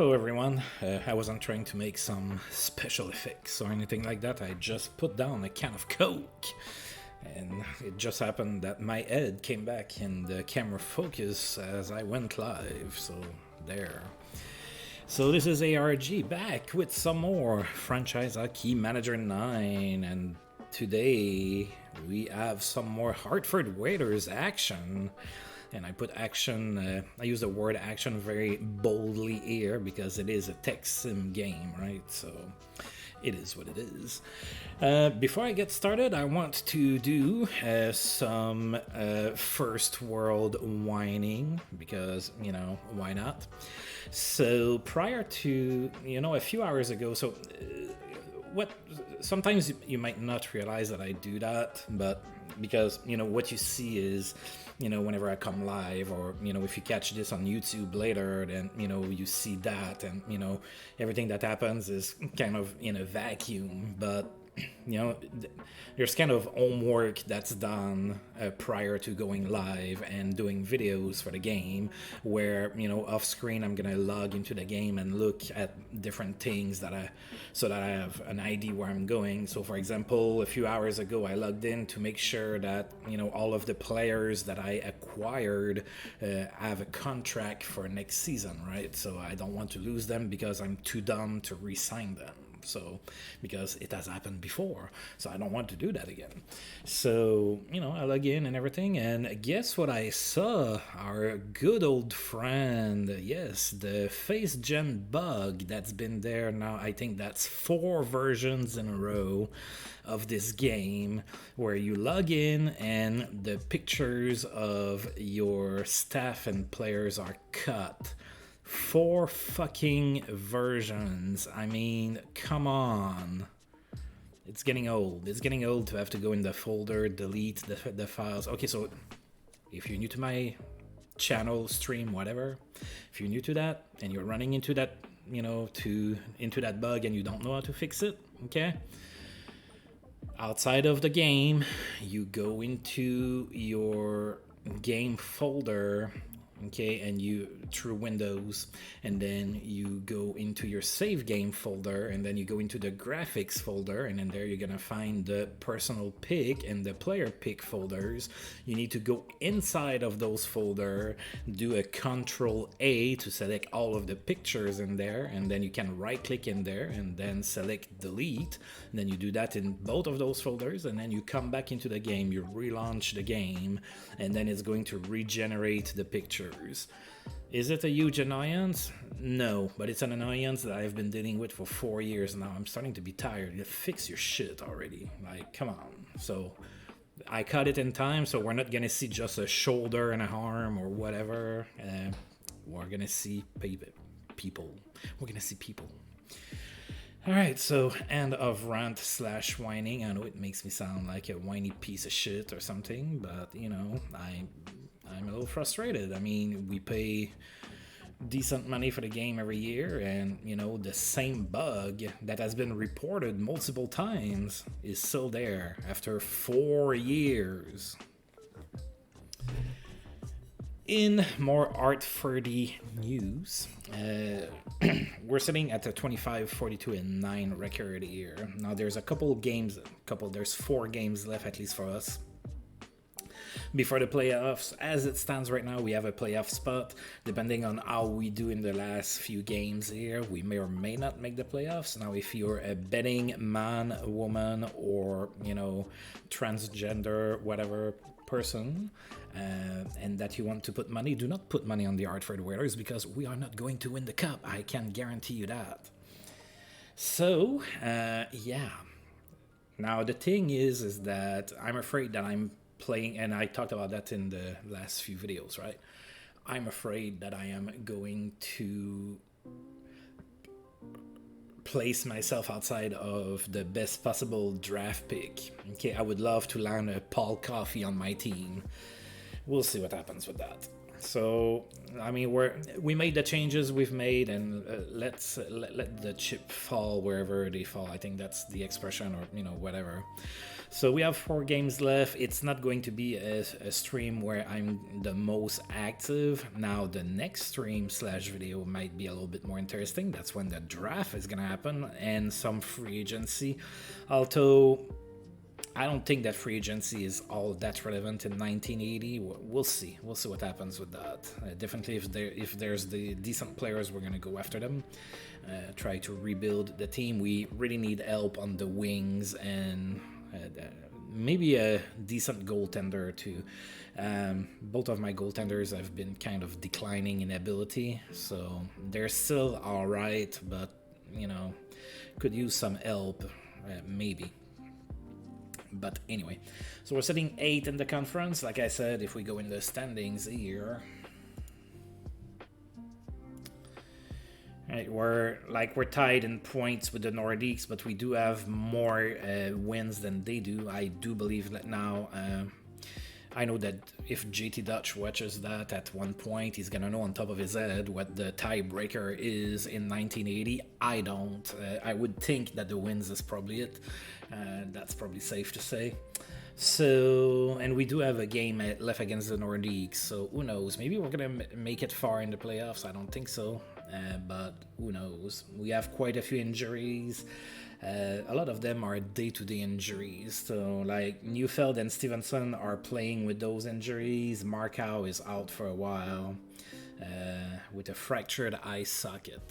Hello everyone, I wasn't trying to make some special effects or anything like that, I just put down a can of Coke. And it just happened that my head came back in the camera focus as I went live, so there. So this is ARG back with some more Franchise Hockey Manager 9, and today we have some more Hartford Whalers action. And I put action, I use the word action very boldly here because it is a tech sim game, right? So it is what it is. Before I get started, I want to do some first world whining because, you know, why not? So prior to, a few hours ago, so what sometimes you might not realize that I do that, but because, what you see is, whenever I come live or, if you catch this on YouTube later, then, you see that and, everything that happens is kind of in a vacuum. But, there's kind of homework that's done prior to going live and doing videos for the game where, off screen, I'm going to log into the game and look at different things so that I have an idea where I'm going. So, for example, a few hours ago, I logged in to make sure that, all of the players that I acquired have a contract for next season, right? So I don't want to lose them because I'm too dumb to re-sign them. So, because it has happened before, so I don't want to do that again. So, I log in and everything, and guess what I saw? Our good old friend, yes, the face gen bug that's been there now, I think that's 4 versions in a row of this game, where you log in and the pictures of your staff and players are cut. 4 fucking versions. I mean, come on. It's getting old. It's getting old to have to go in the folder, delete the files. Okay, so if you're new to my channel, stream, whatever, if you're new to that and you're running into that, into that bug and you don't know how to fix it, okay? Outside of the game, you go into your game folder, okay, and you through Windows, and then you go into your save game folder, and then you go into the graphics folder, and then there you're gonna find the personal pick and the player pick folders. You need to go inside of those folder, do a Control A to select all of the pictures in there, and then you can right click in there and then select delete, and then you do that in both of those folders, and then you come back into the game, you relaunch the game, and then it's going to regenerate the pictures. Is it a huge annoyance? No, but it's an annoyance that I've been dealing with for 4 years now. I'm starting to be tired. You fix your shit already. Like, come on. So I cut it in time, so we're not gonna see just a shoulder and a arm or whatever. We're gonna see people. We're gonna see people. Alright, so end of rant / whining. I know it makes me sound like a whiny piece of shit or something, but, I'm a little frustrated. I mean, we pay decent money for the game every year, and, the same bug that has been reported multiple times is still there after 4 years. In more Hartfordy news, we're sitting at a 25, 42, and 9 record here. Now, there's there's 4 games left, at least for us, before the playoffs. As it stands right now, we have a playoff spot. Depending on how we do in the last few games here, we may or may not make the playoffs. Now, if you're a betting man, woman, or, transgender, whatever person, and that you want to put money, do not put money on the Hartford Whalers because we are not going to win the cup. I can guarantee you that. So, yeah. Now, the thing is that I'm afraid that I'm playing, and I talked about that in the last few videos, right? I'm afraid that I am going to place myself outside of the best possible draft pick. Okay, I would love to land a Paul Coffey on my team. We'll see what happens with that. So, I mean, we made the changes we've made, and let the chip fall wherever they fall. I think that's the expression, or whatever. So we have 4 games left. It's not going to be a stream where I'm the most active. Now the next stream slash video might be a little bit more interesting. That's when the draft is gonna happen and some free agency. Although I don't think that free agency is all that relevant in 1980. We'll see. We'll see what happens with that. Definitely, if there's the decent players, we're gonna go after them. Try to rebuild the team. We really need help on the wings and maybe a decent goaltender too. Both of my goaltenders have been kind of declining in ability, so they're still all right, but could use some help, maybe. But anyway, so we're sitting 8 in the conference. Like I said, if we go in the standings here, right, we're tied in points with the Nordiques, but we do have more wins than they do. I do believe that now. I know that if JT Dutch watches that at one point, he's gonna know on top of his head what the tiebreaker is in 1980. I don't. I would think that the wins is probably it. That's probably safe to say. So, and we do have a game left against the Nordiques, so who knows? Maybe we're gonna make it far in the playoffs. I don't think so, but who knows? We have quite a few injuries. A lot of them are day-to-day injuries. So, like, Neufeld and Stevenson are playing with those injuries. Markow is out for a while with a fractured eye socket.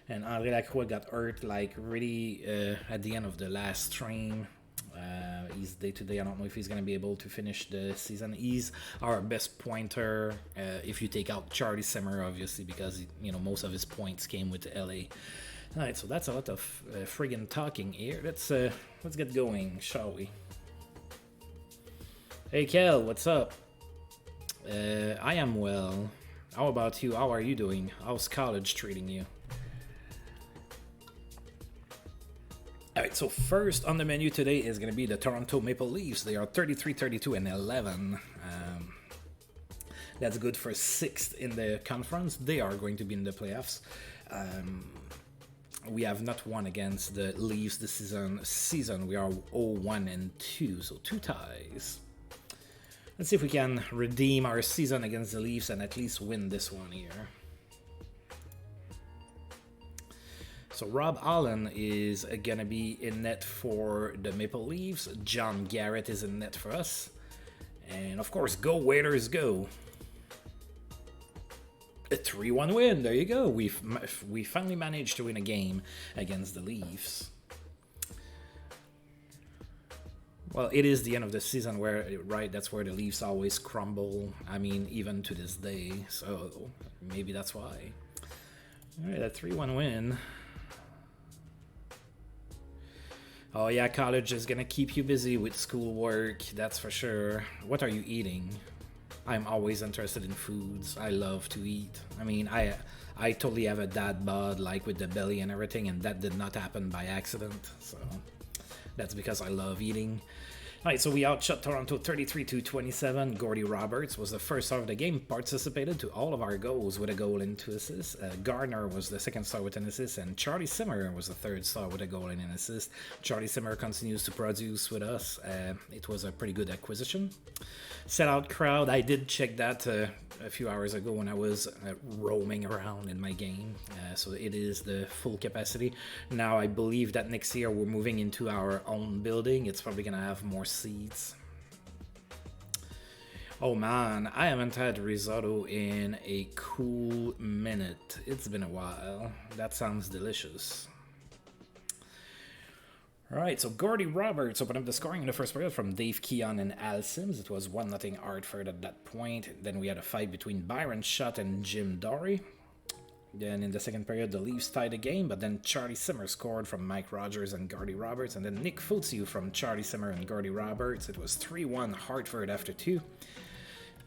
And André Lacroix got hurt, like, really at the end of the last stream. He's day-to-day. I don't know if he's going to be able to finish the season. He's our best pointer, if you take out Charlie Simmer, obviously, because, most of his points came with LA. All right, so that's a lot of friggin' talking here. Let's get going, shall we? Hey, Kel, what's up? I am well. How about you? How are you doing? How's college treating you? All right, so first on the menu today is going to be the Toronto Maple Leafs. They are 33, 32, and 11. That's good for 6th in the conference. They are going to be in the playoffs. We have not won against the Leafs this season. We are 0-1-2, so 2 ties. Let's see if we can redeem our season against the Leafs and at least win this one here. So Rob Allen is going to be in net for the Maple Leafs. John Garrett is in net for us. And of course, go Whalers, go! A 3-1 win, there you go. We finally managed to win a game against the Leafs. Well, it is the end of the season that's where the Leafs always crumble. I mean, even to this day, so maybe that's why. All right, a 3-1 win. Oh yeah, college is gonna keep you busy with schoolwork, that's for sure. What are you eating? I'm always interested in foods. I love to eat. I mean, I totally have a dad bod, like with the belly and everything, and that did not happen by accident. So that's because I love eating. All right, so we outshot Toronto 33-27. Gordy Roberts was the first star of the game, participated to all of our goals with a goal and 2 assists. Gardner was the second star with an assist, and Charlie Simmer was the third star with a goal and an assist. Charlie Simmer continues to produce with us. It was a pretty good acquisition. Sellout crowd, I did check that a few hours ago when I was roaming around in my game. So it is the full capacity. Now I believe that next year we're moving into our own building. It's probably going to have more seats. Oh man, I haven't had risotto in a cool minute. It's been a while. That sounds delicious. Alright, so Gordy Roberts opened up the scoring in the first period from Dave Keon and Al Sims. It was 1-0 Hartford at that point. Then we had a fight between Byron Schott and Jim Dory. Then in the second period, the Leafs tied the game, but then Charlie Simmer scored from Mike Rogers and Gordy Roberts, and then Nick Fotiu from Charlie Simmer and Gordy Roberts. It was 3-1 Hartford after 2.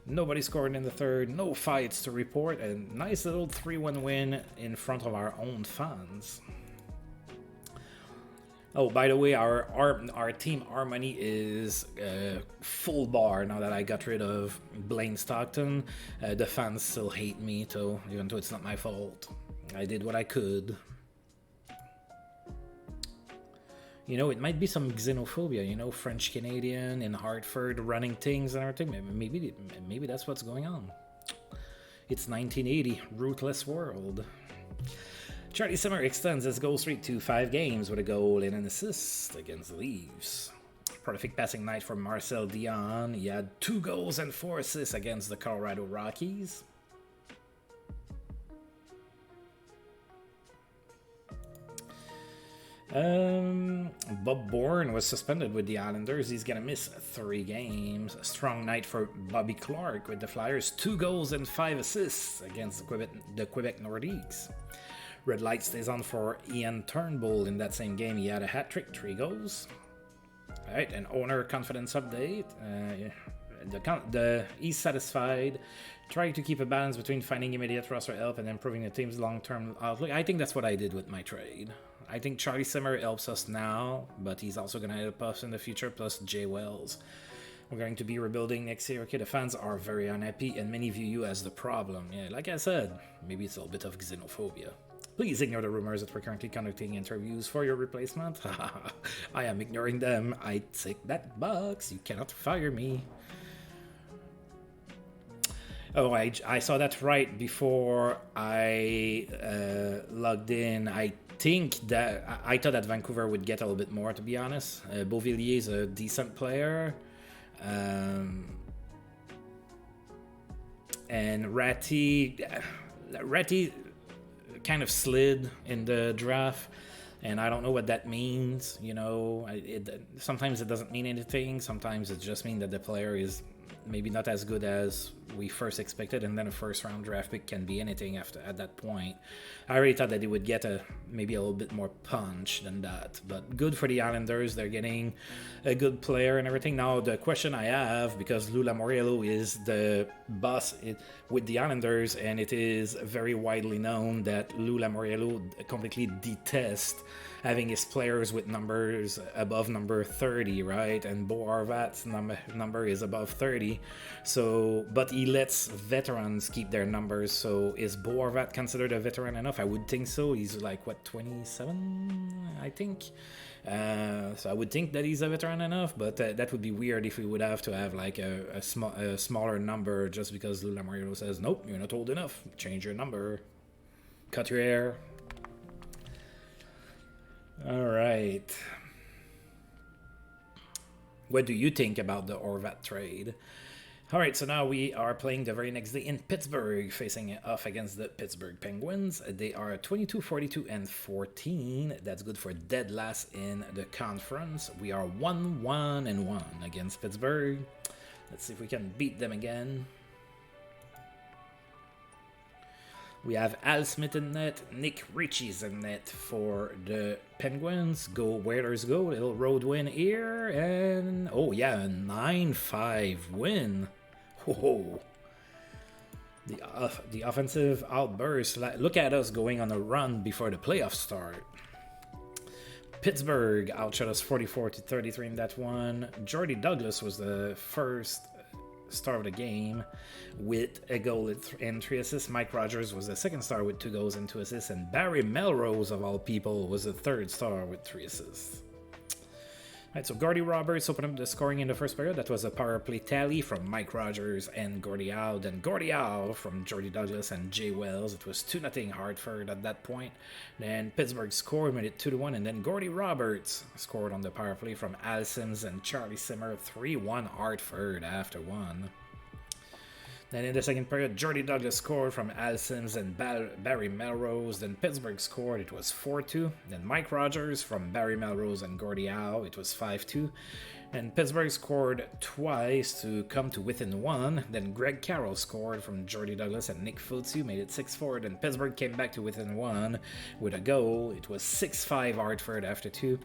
Nobody scored in the third, no fights to report, a nice little 3-1 win in front of our own fans. Oh, by the way, our team harmony is full bar now that I got rid of Blaine Stockton. The fans still hate me, though, even though it's not my fault. I did what I could. You know, it might be some xenophobia, you know, French Canadian in Hartford running things and everything. Maybe that's what's going on. It's 1980, ruthless world. Charlie Simmer extends his goal streak to 5 games with a goal and an assist against the Leafs. Prolific passing night for Marcel Dion. He had 2 goals and 4 assists against the Colorado Rockies. Bob Bourne was suspended with the Islanders. He's gonna miss 3 games. A strong night for Bobby Clark with the Flyers. 2 goals and 5 assists against the Quebec Nordiques. Red light stays on for Ian Turnbull in that same game. He had a hat trick, 3 goals. All right, an owner confidence update. He's satisfied, trying to keep a balance between finding immediate roster help and improving the team's long-term outlook. I think that's what I did with my trade. I think Charlie Simmer helps us now, but he's also going to help us in the future, plus Jay Wells. We're going to be rebuilding next year. Okay, the fans are very unhappy, and many view you as the problem. Yeah, like I said, maybe it's a little bit of xenophobia. Please ignore the rumors that we're currently conducting interviews for your replacement. I am ignoring them. I take that box. You cannot fire me. Oh, I saw that right before I logged in. I thought that Vancouver would get a little bit more, to be honest. Beauvillier is a decent player. And Ratty kind of slid in the draft, and I don't know what that means. You know, sometimes it doesn't mean anything. Sometimes it just means that the player is maybe not as good as we first expected, and then a first round draft pick can be anything at that point. I already thought that they would get maybe a little bit more punch than that, but good for the Islanders. They're getting a good player and everything. Now the question I have, because Lou Lamoriello is the boss with the Islanders, and it is very widely known that Lou Lamoriello completely detests having his players with numbers above number 30, right? And Bo Horvat's number is above 30. So, but he lets veterans keep their numbers. So is Bo Horvat considered a veteran enough? I would think so. He's like, what, 27, I think? So I would think that he's a veteran enough, but that would be weird if we would have to have like a smaller number just because Lou Lamoriello says, nope, you're not old enough. Change your number. Cut your hair. All right. What do you think about the Horvat trade? All right, so now we are playing the very next day in Pittsburgh, facing off against the Pittsburgh Penguins. They are 22, 42, and 14. That's good for dead last in the conference. We are 1-1-1 against Pittsburgh. Let's see if we can beat them again. We have Al Smith in net, Nick Ritchie's in net for the Penguins. Go Whalers go, little road win here, and oh yeah, a 9-5 win. Whoa. The offensive outburst. Look at us going on a run before the playoffs start. Pittsburgh outshot us 44-33 in that one. Jordy Douglas was the first star of the game with a goal and 3 assists. Mike Rogers was the second star with 2 goals and 2 assists, and Barry Melrose, of all people, was the third star with 3 assists. Alright, so Gordy Roberts opened up the scoring in the first period. That was a power play tally from Mike Rogers and Gordie Howe. Then Gordie Howe from Jordy Douglas and Jay Wells. It was 2-0 Hartford at that point. Then Pittsburgh scored, made it 2-1, and then Gordy Roberts scored on the power play from Al Sims and Charlie Simmer. 3-1 Hartford after 1. Then in the second period, Jordy Douglas scored from Al Sims and Barry Melrose. Then Pittsburgh scored, it was 4-2. Then Mike Rogers from Barry Melrose and Gordie Howe, it was 5-2. And Pittsburgh scored twice to come to within 1. Then Greg Carroll scored from Jordy Douglas and Nick Fotu, made it 6-4. Then Pittsburgh came back to within 1 with a goal. It was 6-5 Hartford after 2.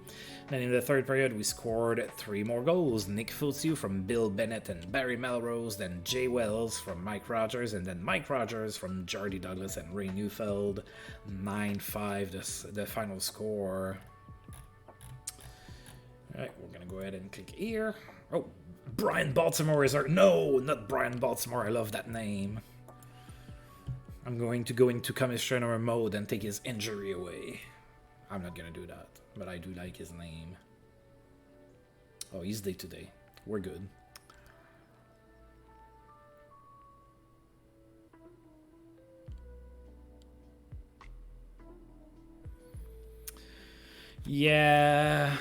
Then in the third period, we scored 3 more goals. Nick Fotu from Bill Bennett and Barry Melrose. Then Jay Wells from Mike Rogers. And then Mike Rogers from Jordy Douglas and Ray Neufeld. 9-5 the final score. Alright, we're going to go ahead and click here. Oh, Brian Baltimore is our... No, not Brian Baltimore. I love that name. I'm going to go into commissioner mode and take his injury away. I'm not going to do that, but I do like his name. Oh, he's day to day. We're good. Yeah.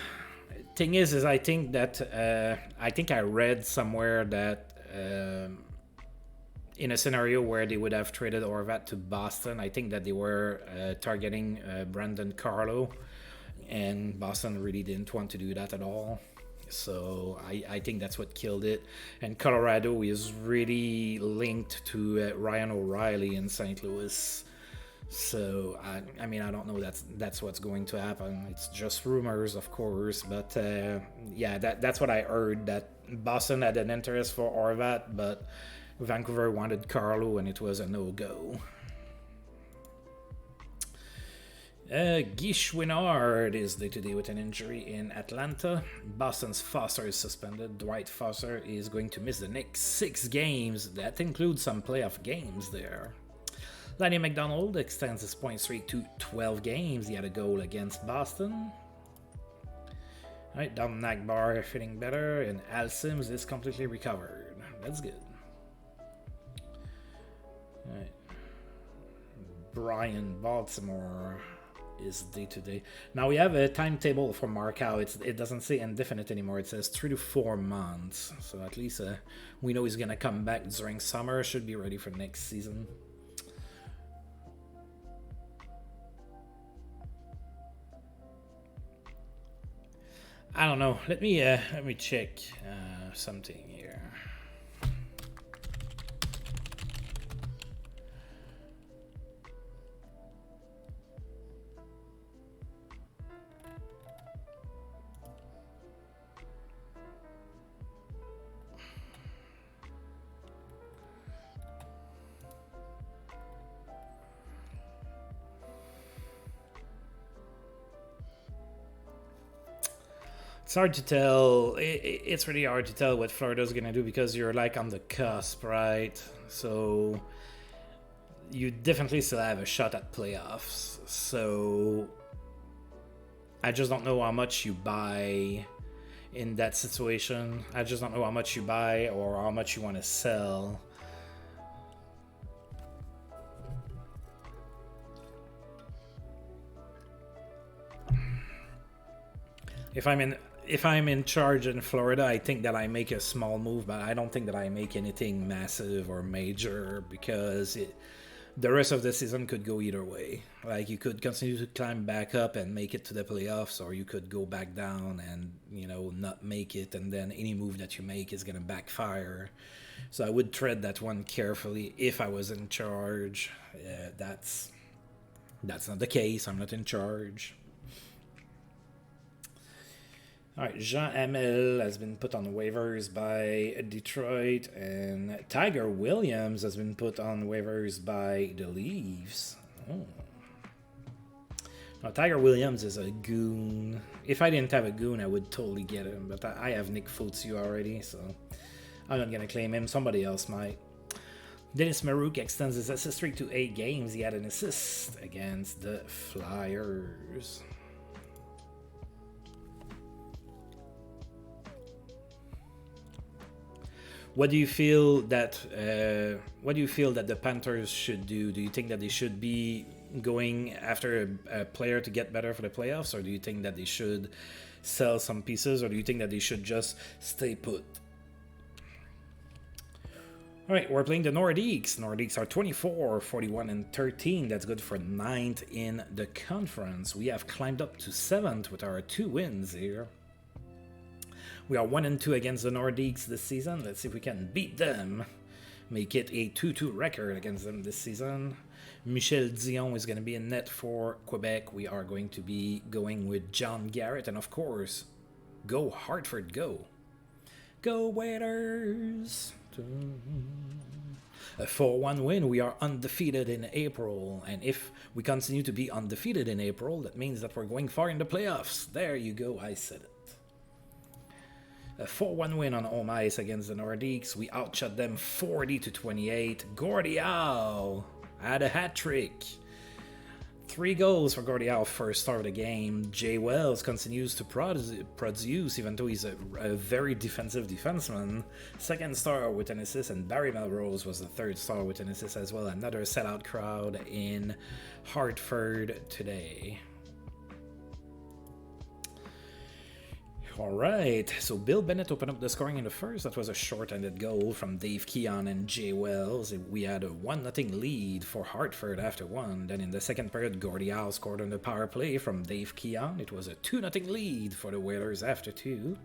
Thing is I think that I read somewhere that in a scenario where they would have traded Horvat to Boston, I think that they were targeting Brandon Carlo, and Boston really didn't want to do that at all. So I think that's what killed it. And Colorado is really linked to Ryan O'Reilly in St. Louis. So I mean, I don't know that's what's going to happen. It's just rumors, of course, but yeah, that's what I heard, that Boston had an interest for Horvat, but Vancouver wanted Carlo, and it was a no-go. Guy Chouinard is day-to-day with an injury in Atlanta. Boston's Foster is suspended. Dwight Foster is going to miss the next 6 games. That includes some playoff games there. Lanny McDonald extends his point streak to 12 games. He had a goal against Boston. Alright, Dom Nagbar feeling better, and Al Sims is completely recovered. That's good. Alright. Brian Baltimore is day-to-day. Now we have a timetable for Markout. It doesn't say indefinite anymore. It says 3 to 4 months. So at least we know he's going to come back during summer. Should be ready for next season. I don't know. Let me check something here. It's hard to tell. It's really hard to tell what Florida's going to do, because you're like on the cusp, right? So you definitely still have a shot at playoffs. So I just don't know how much you buy in that situation. I just don't know how much you buy or how much you want to sell. If I'm in charge in Florida, I think that I make a small move, but I don't think that I make anything massive or major, because the rest of the season could go either way. Like, you could continue to climb back up and make it to the playoffs, or you could go back down and, not make it, and then any move that you make is going to backfire. So I would tread that one carefully if I was in charge. That's not the case. I'm not in charge. All right, Jean Hamel has been put on waivers by Detroit, and Tiger Williams has been put on waivers by the Leafs. Oh. Now, Tiger Williams is a goon. If I didn't have a goon, I would totally get him, but I have Nick Fotiu already, so I'm not going to claim him. Somebody else might. Dennis Marouk extends his assist streak to 8 games. He had an assist against the Flyers. What do you feel that the Panthers should do? Do you think that they should be going after a player to get better for the playoffs, or do you think that they should sell some pieces, or do you think that they should just stay put? All right, we're playing the Nordiques. Nordiques are 24, 41, and 13. That's good for 9th in the conference. We have climbed up to 7th with our 2 wins here. We are 1-2 against the Nordiques this season. Let's see if we can beat them. Make it a 2-2 record against them this season. Michel Dion is going to be in net for Quebec. We are going to be going with John Garrett. And of course, go Hartford, go. Go Waiters. A 4-1 win. We are undefeated in April. And if we continue to be undefeated in April, that means that we're going far in the playoffs. There you go. I said it. A 4-1 win on home ice against the Nordiques. We outshot them 40-28. Gordie Howe had a hat trick. 3 goals for Gordie Howe first start of the game. Jay Wells continues to produce, even though he's a very defensive defenseman. Second star with an assist, and Barry Melrose was the third star with an assist as well. Another sellout crowd in Hartford today. Alright, so Bill Bennett opened up the scoring in the first. That was a short-handed goal from Dave Keon and Jay Wells. We had a 1-0 lead for Hartford after one. Then in the second period, Gordie Howe scored on the power play from Dave Keon. It was a 2-0 lead for the Whalers after two.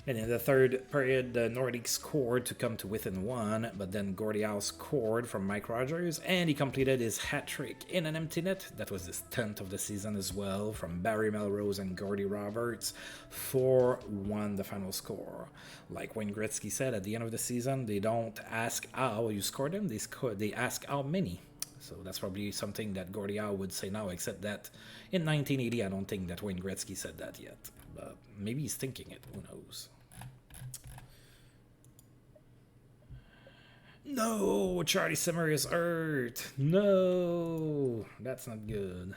And in the third period, the Nordiques scored to come to within one, but then Gordie Howe scored from Mike Rogers, and he completed his hat-trick in an empty net. That was his 10th of the season as well, from Barry Melrose and Gordie Roberts. 4-1 the final score. Like Wayne Gretzky said, at the end of the season, they don't ask how you scored them, they ask how many. So that's probably something that Gordie Howe would say now, except that in 1980, I don't think that Wayne Gretzky said that yet. But maybe he's thinking it, who knows. No, Charlie Simmer is hurt. No, that's not good.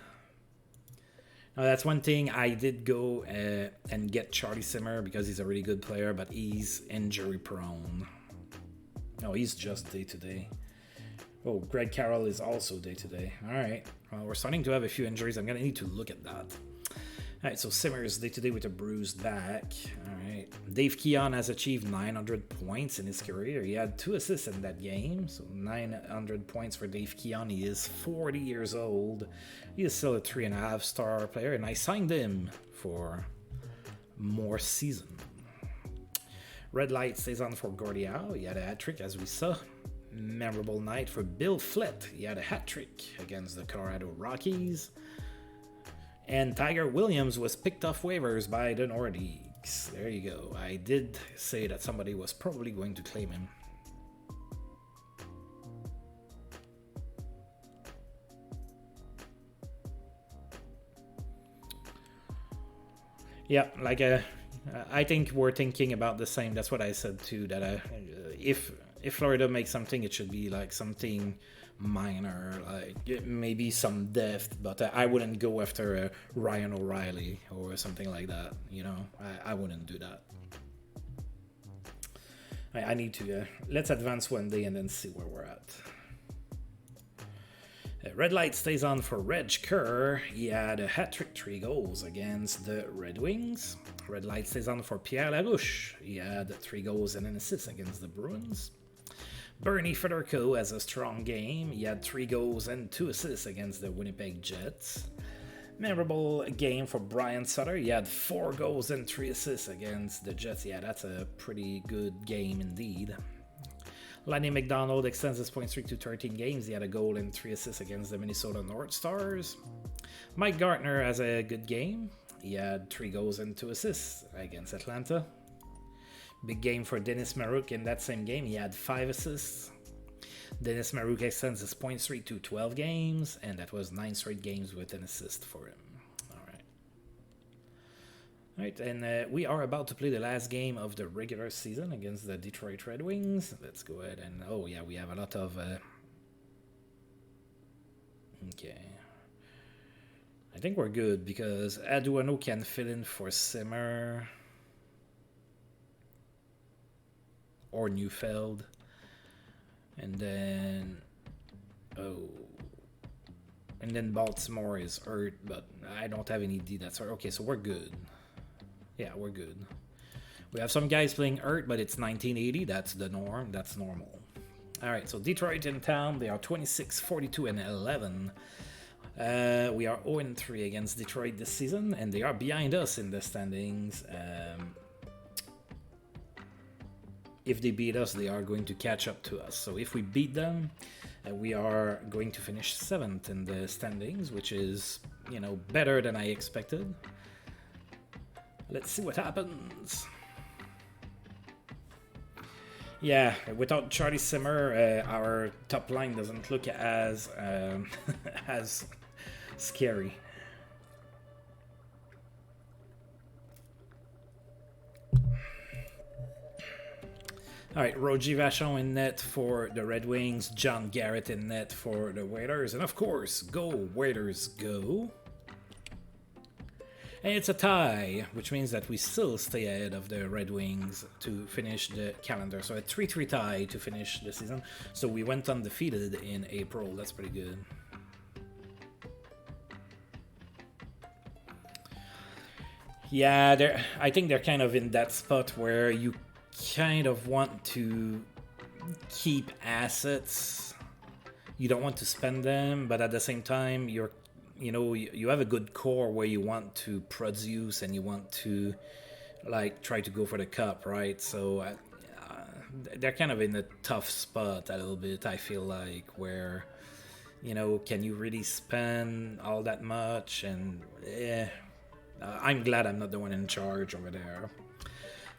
Now, that's one thing. I did go and get Charlie Simmer because he's a really good player, but he's injury prone. No, he's just day-to-day. Oh, Greg Carroll is also day-to-day. All right. Well, we're starting to have a few injuries. I'm going to need to look at that. All right, so Simmer is day-to-day with a bruised back. All right. Dave Keon has achieved 900 points in his career. He had 2 assists in that game, so 900 points for Dave Keon. He is 40 years old. He is still a 3.5-star player, and I signed him for more season. Red light stays on for Gordie Howe. He had a hat-trick, as we saw. Memorable night for Bill Flett. He had a hat-trick against the Colorado Rockies. And Tiger Williams was picked off waivers by the Nordiques. There you go. I did say that somebody was probably going to claim him. Yeah, like I think we're thinking about the same. That's what I said too. That if Florida makes something, it should be like something minor, like maybe some depth, but I wouldn't go after Ryan O'Reilly or something like that. You know, I wouldn't do that. I need to let's advance one day and then see where we're at. Red light stays on for Reg Kerr. He had a hat-trick, 3 goals against the Red Wings. Red light stays on for Pierre Larouche. He had 3 goals and an assist against the Bruins. Bernie Fedorko has a strong game. He had 3 goals and 2 assists against the Winnipeg Jets. Memorable game for Brian Sutter. He had 4 goals and 3 assists against the Jets. Yeah, that's a pretty good game indeed. Lanny McDonald extends his point streak to 13 games. He had a goal and 3 assists against the Minnesota North Stars. Mike Gartner has a good game. He had 3 goals and 2 assists against Atlanta. Big game for Dennis Marouk in that same game. He had 5 assists. Dennis Marouk extends his point streak to 12 games, and that was 9 straight games with an assist for him. All right, and we are about to play the last game of the regular season against the Detroit Red Wings. Let's go ahead and, oh yeah, we have a lot of, okay. I think we're good because Aduano can fill in for Simmer or Neufeld. And then, and then Baltimore is hurt, but I don't have any D that's hurt. Okay, so we're good. Yeah, we're good. We have some guys playing hurt, but it's 1980. That's the norm. That's normal. All right, so Detroit in town. They are 26, 42, and 11. We are 0-3 against Detroit this season, and they are behind us in the standings. If they beat us, they are going to catch up to us. So if we beat them, we are going to finish 7th in the standings, which is, you know, better than I expected. Let's see what happens. Yeah, without Charlie Simmer, our top line doesn't look as as scary. All right, Roger Vachon in net for the Red Wings, John Garrett in net for the Whalers, and of course, go Whalers, go. And it's a tie, which means that we still stay ahead of the Red Wings to finish the calendar. So a 3-3 tie to finish the season. So we went undefeated in April. That's pretty good. Yeah, I think they're kind of in that spot where you kind of want to keep assets. You don't want to spend them, but at the same time, you have a good core where you want to produce and you want to like try to go for the cup, right? So they're kind of in a tough spot a little bit, I feel like, where can you really spend all that much? And I'm glad I'm not the one in charge over there.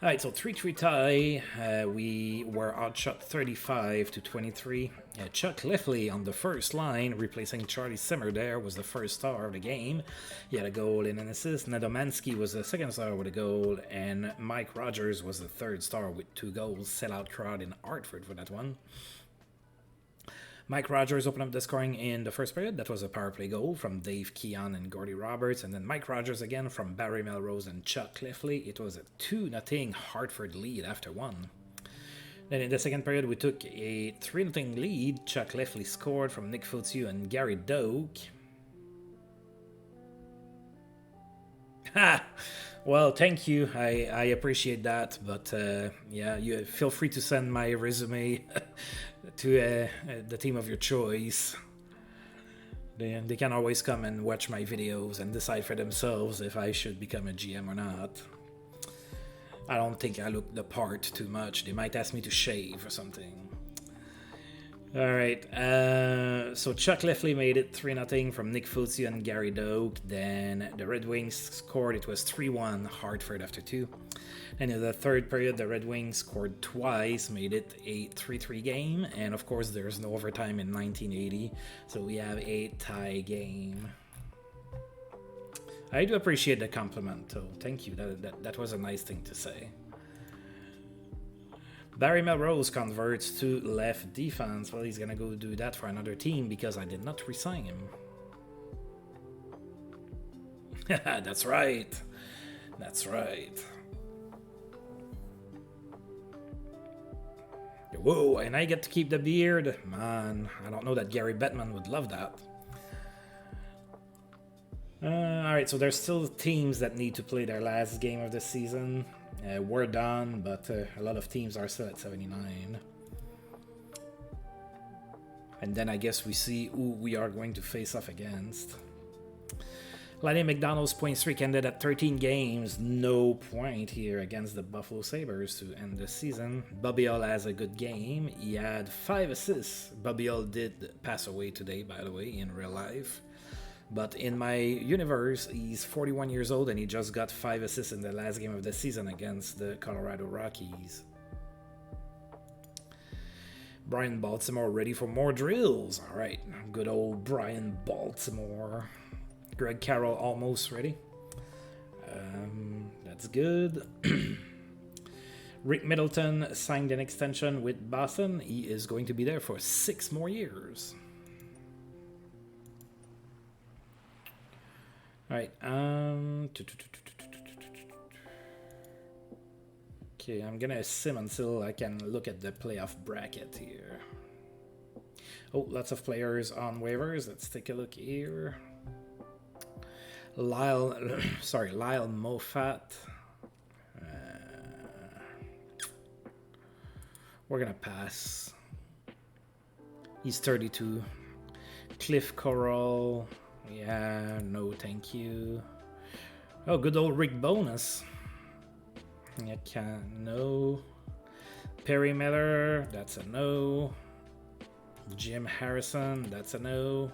All right, so 3-3 tie. We were outshot 35-23. Chuck Liffley on the first line, replacing Charlie Simmer there, was the first star of the game. He had a goal and an assist. Nedomansky was the second star with a goal, and Mike Rogers was the third star with 2 goals. Sellout crowd in Hartford for that one. Mike Rogers opened up the scoring in the first period. That was a power play goal from Dave Keon and Gordy Roberts. And then Mike Rogers again from Barry Melrose and Chuck Liffley. It was a 2-0 Hartford lead after 1. Then in the second period, we took a 3-0 lead. Chuck Liffley scored from Nick Fotiu and Gary Doak. Ha! Well, thank you. I appreciate that. But yeah, you feel free to send my resume to the team of your choice. They can always come and watch my videos and decide for themselves if I should become a GM or not. I don't think I look the part too much. They might ask me to shave or something. Alright, so Chuck Liffley made it 3-0 from Nick Fotiu and Gary Doak. Then the Red Wings scored. It was 3-1 Hartford after 2. And in the third period, the Red Wings scored twice, made it a 3-3 game. And of course, there's no overtime in 1980, so we have a tie game. I do appreciate the compliment, though. Thank you. That was a nice thing to say. Barry Melrose converts to left defense. Well, he's gonna go do that for another team because I did not resign him. That's right. That's right. Whoa, and I get to keep the beard? Man, I don't know that Gary Bettman would love that. Alright, so there's still teams that need to play their last game of the season. We're done, but a lot of teams are still at 79. And then I guess we see who we are going to face off against. Lanny McDonald's point streak ended at 13 games. No point here against the Buffalo Sabres to end the season. Bobby Hull has a good game. He had 5 assists. Bobby Hull did pass away today, by the way, in real life. But in my universe, he's 41 years old and he just got 5 assists in the last game of the season against the Colorado Rockies. Brian Baltimore ready for more drills. All right, good old Brian Baltimore. Greg Carroll almost ready. That's good. Rick Middleton signed an extension with Boston. He is going to be there for 6 more years. All right. Okay, I'm gonna sim until I can look at the playoff bracket here. Oh, lots of players on waivers. Let's take a look here. Lyle Moffat. We're gonna pass. He's 32. Cliff Corral. Yeah, no thank you. Oh, good old Rick Bonus. I can't, no. Perry Miller, that's a no. Jim Harrison, that's a no.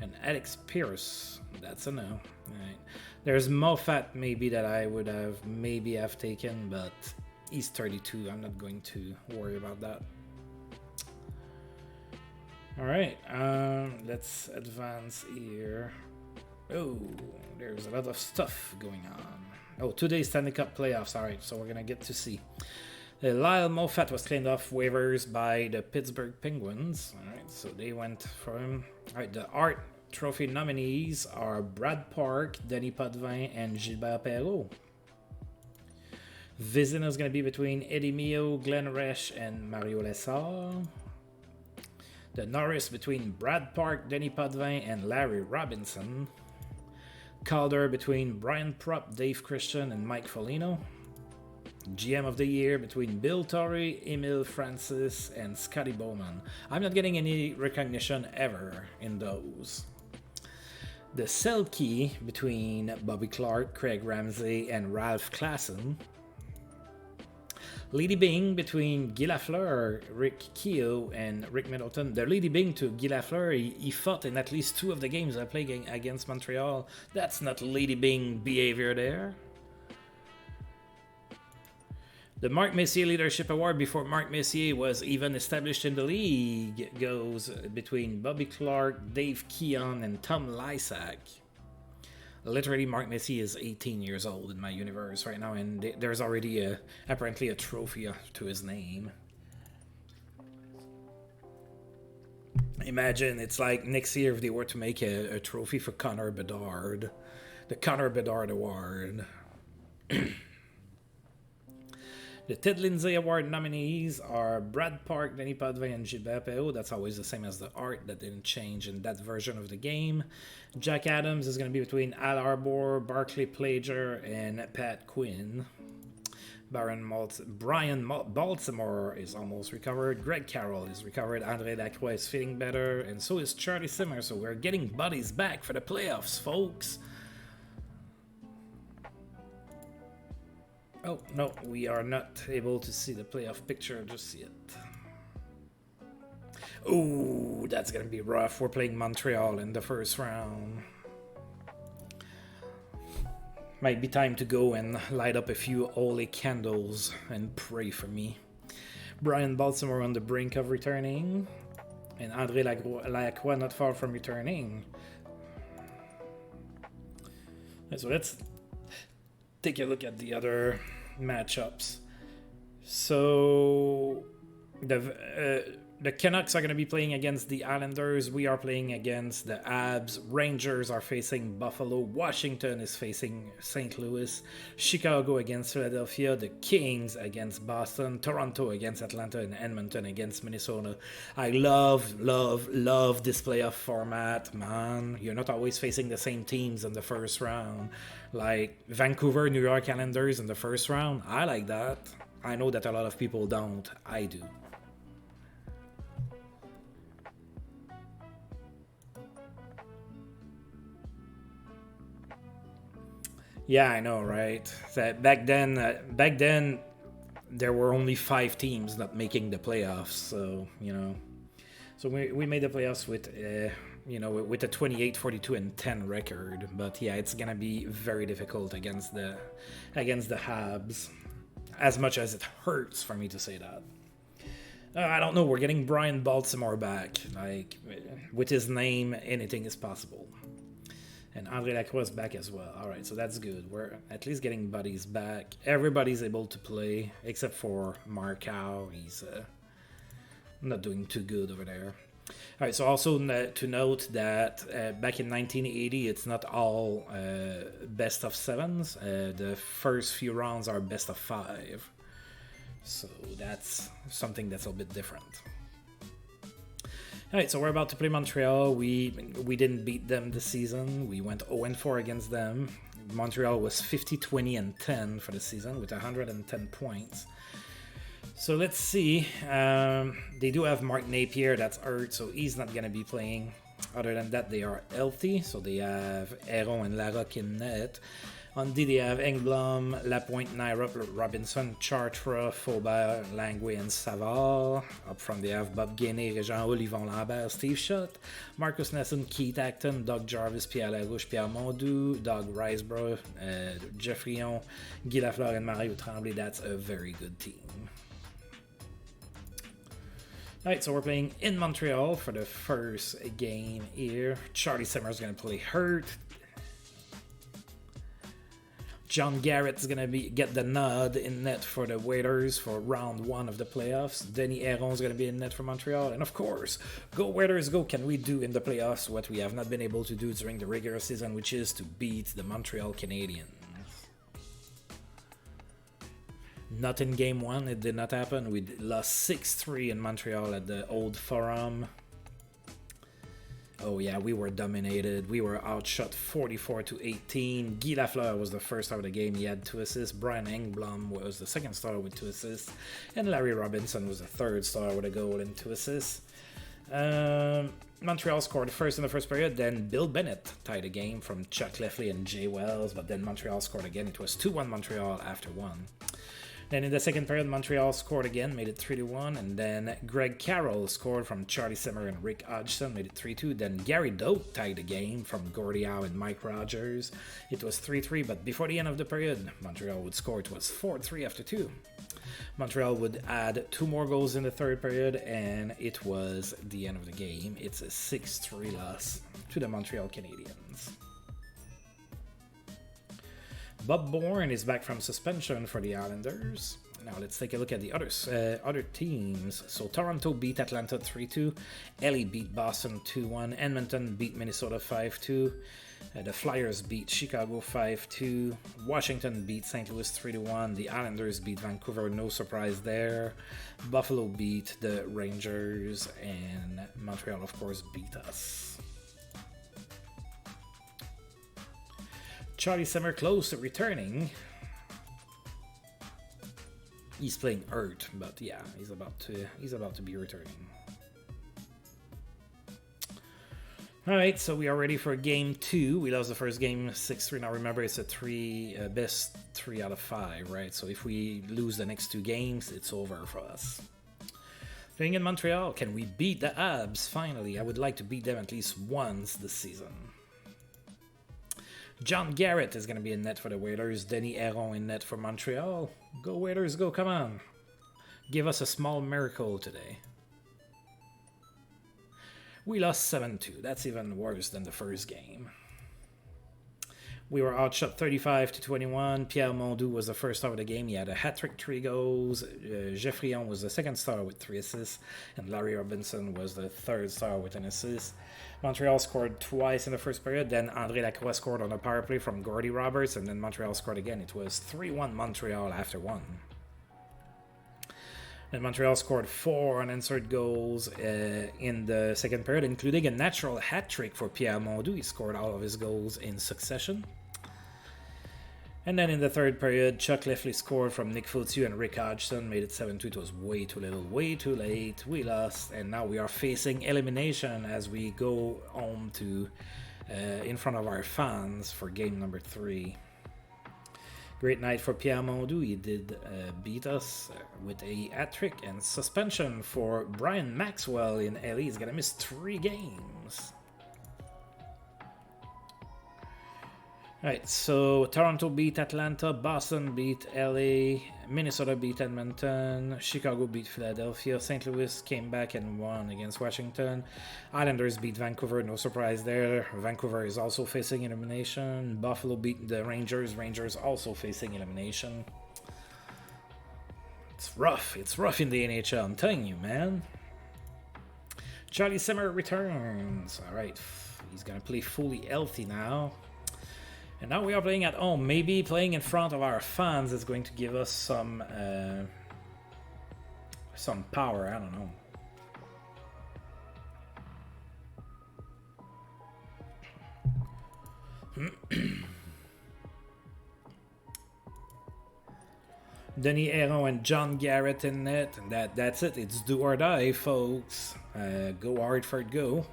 And Alex Pierce, that's a no. Alright. There's Moffat maybe that I would have taken, but he's 32. I'm not going to worry about that. Alright, let's advance here. Oh, there's a lot of stuff going on. Oh, today's Stanley Cup playoffs. Alright, so we're gonna get to see. Lyle Moffat was claimed off waivers by the Pittsburgh Penguins. All right, so they went for him. All right, the Art Trophy nominees are Brad Park, Denis Potvin, and Gilbert Perreault. Vizina is going to be between Eddie Mio, Glenn Resch, and Mario Lessard. The Norris between Brad Park, Denis Potvin, and Larry Robinson. Calder between Brian Propp, Dave Christian, and Mike Foligno. GM of the Year between Bill Torrey, Emil Francis, and Scotty Bowman. I'm not getting any recognition ever in those. The Selkie between Bobby Clark, Craig Ramsey, and Ralph Klassen. Lady Bing between Guy Lafleur, Rick Keogh, and Rick Middleton. The Lady Bing to Guy Lafleur, he fought in at least 2 of the games I played against Montreal. That's not Lady Bing behavior there. The Mark Messier Leadership Award, before Mark Messier was even established in the league, goes between Bobby Clark, Dave Keon, and Tom Lysak. Literally, Mark Messier is 18 years old in my universe right now, and there's already apparently a trophy to his name. Imagine, it's like next year if they were to make a trophy for Connor Bedard. The Connor Bedard Award. The Ted Lindsay Award nominees are Brad Park, Denis Potvin, and Gilbert Perreault. That's always the same as the art, that didn't change in that version of the game. Jack Adams is going to be between Al Arbor, Barclay Plager, and Pat Quinn. Brian Baltimore is almost recovered. Greg Carroll is recovered. Andre Lacroix is feeling better. And so is Charlie Simmer. So we're getting buddies back for the playoffs, folks. Oh, no, we are not able to see the playoff picture just yet. Oh, that's going to be rough. We're playing Montreal in the first round. Might be time to go and light up a few holy candles and pray for me. Brian Baltimore on the brink of returning. And Andre Lacroix not far from returning. So let's take a look at the other matchups. So the Canucks are going to be playing against the Islanders. We are playing against the Habs. Rangers are facing Buffalo. Washington is facing St. Louis. Chicago against Philadelphia. The Kings against Boston. Toronto against Atlanta. And Edmonton against Minnesota. I love this playoff format, man. You're not always facing the same teams in the first round. Like Vancouver, New York Islanders in the first round. I like that. I know that a lot of people don't. I do. Yeah, I know, right? Back then, there were only 5 teams not making the playoffs. So so we made the playoffs with with a 28, 42, and 10 record. But yeah, it's gonna be very difficult against the Habs. As much as it hurts for me to say that. I don't know. We're getting Brian Baltimore back. Like with his name, anything is possible. And Andre Lacroix is back as well. All right, so that's good. We're at least getting buddies back. Everybody's able to play, except for Markow. He's not doing too good over there. All right, so also to note that back in 1980, it's not all best of 7s. The first few rounds are best of 5. So that's something that's a bit different. Alright, so we're about to play Montreal. We didn't beat them this season. We went 0-4 against them. Montreal was 50, 20, and 10 for the season with 110 points. So let's see. They do have Mark Napier that's hurt, so he's not going to be playing. Other than that, they are healthy. So they have Heron and Larocque in net. On D, they have Engblom, Lapointe, Nairop, Robinson, Chartres, Faubert, Languet, and Savard. Up front, they have Bob Gainé, Régent Hull, Yvon Lambert, Steve Schutt, Marcus Nesson, Keith Acton, Doug Jarvis, Pierre Larouche, Pierre Mondou, Doug Riseborough, Jeff Lyon, Guy Lafleur, and Mario Tremblay. That's a very good team. Alright, so we're playing in Montreal for the first game here. Charlie Simmer is going to play hurt. John Garrett's gonna get the nod in net for the Waiters for round 1 of the playoffs. Denis Héron's gonna be in net for Montreal, and of course, go Waiters, go! Can we do in the playoffs what we have not been able to do during the regular season, which is to beat the Montreal Canadiens? Not in game 1, it did not happen. We lost 6-3 in Montreal at the Old Forum. Oh yeah, we were dominated. We were outshot 44-18. Guy Lafleur was the first star of the game. He had 2 assists. Brian Engblom was the second star with 2 assists. And Larry Robinson was the third star with a goal and 2 assists. Montreal scored first in the first period. Then Bill Bennett tied the game from Chuck Lefley and Jay Wells. But then Montreal scored again. It was 2-1 Montreal after 1. Then in the second period, Montreal scored again, made it 3-1, and then Greg Carroll scored from Charlie Simmer and Rick Hodgson, made it 3-2. Then Gary Doak tied the game from Gordie Howe and Mike Rogers. It was 3-3, but before the end of the period, Montreal would score. It was 4-3 after 2. Montreal would add 2 more goals in the third period, and it was the end of the game. It's a 6-3 loss to the Montreal Canadiens. Bob Bourne is back from suspension for the Islanders. Now let's take a look at the other teams. So Toronto beat Atlanta 3-2. LA beat Boston 2-1. Edmonton beat Minnesota 5-2. The Flyers beat Chicago 5-2. Washington beat St. Louis 3-1. The Islanders beat Vancouver, no surprise there. Buffalo beat the Rangers, and Montreal, of course, beat us. Charlie Simmer close to returning. He's playing hurt, but yeah, he's about to be returning. All right, so we are ready for game 2. We lost the first game 6-3. Now remember, it's a best 3 out of 5, right? So if we lose the next 2 games, it's over for us. Playing in Montreal, can we beat the Habs? Finally, I would like to beat them at least once this season. John Garrett is going to be in net for the Waiters. Denis Héron in net for Montreal. Go Waiters, go, come on. Give us a small miracle today. We lost 7-2. That's even worse than the first game. We were outshot 35-21. Pierre Mondoux was the first star of the game. He had a hat-trick, 3 goals. Geoffrion was the second star with 3 assists. And Larry Robinson was the third star with an assist. Montreal scored twice in the first period. Then André Lacroix scored on a power play from Gordie Roberts. And then Montreal scored again. It was 3-1 Montreal after 1. And Montreal scored 4 unanswered goals in the second period, including a natural hat-trick for Pierre Mondoux. He scored all of his goals in succession. And then in the third period, Chuck Lefley scored from Nick Fotiu and Rick Hodgson, made it 7-2. It was way too little, way too late. We lost, and now we are facing elimination as we go home to in front of our fans for game number 3. Great night for Pierre Mondoux. He did beat us with a hat-trick, and suspension for Brian Maxwell in LA. He's going to miss 3 games. Alright, so Toronto beat Atlanta, Boston beat LA, Minnesota beat Edmonton, Chicago beat Philadelphia, St. Louis came back and won against Washington, Islanders beat Vancouver, no surprise there. Vancouver is also facing elimination. Buffalo beat the Rangers, Rangers also facing elimination. It's rough in the NHL, I'm telling you, man. Charlie Simmer returns. Alright, he's gonna play fully healthy now. And now we are playing at home. Maybe playing in front of our fans is going to give us some power. I don't know. Denis Héron and John Garrett in net. And that's it. It's do or die, folks. Go Hartford, go.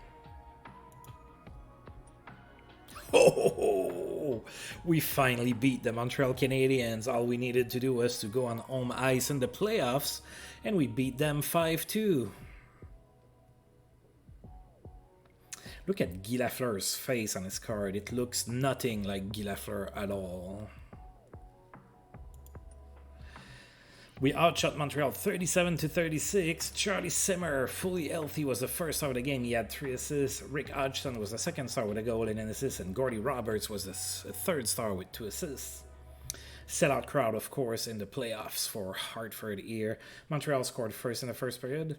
Oh, we finally beat the Montreal Canadiens. All we needed to do was to go on home ice in the playoffs, and we beat them 5-2. Look at Guy Lafleur's face on his card. It looks nothing like Guy Lafleur at all. We outshot Montreal 37-36. Charlie Simmer, fully healthy, was the first star of the game. He had 3 assists. Rick Hodgson was the second star with a goal and an assist. And Gordie Roberts was the third star with 2 assists. Sellout crowd, of course, in the playoffs for Hartford here. Montreal scored first in the first period.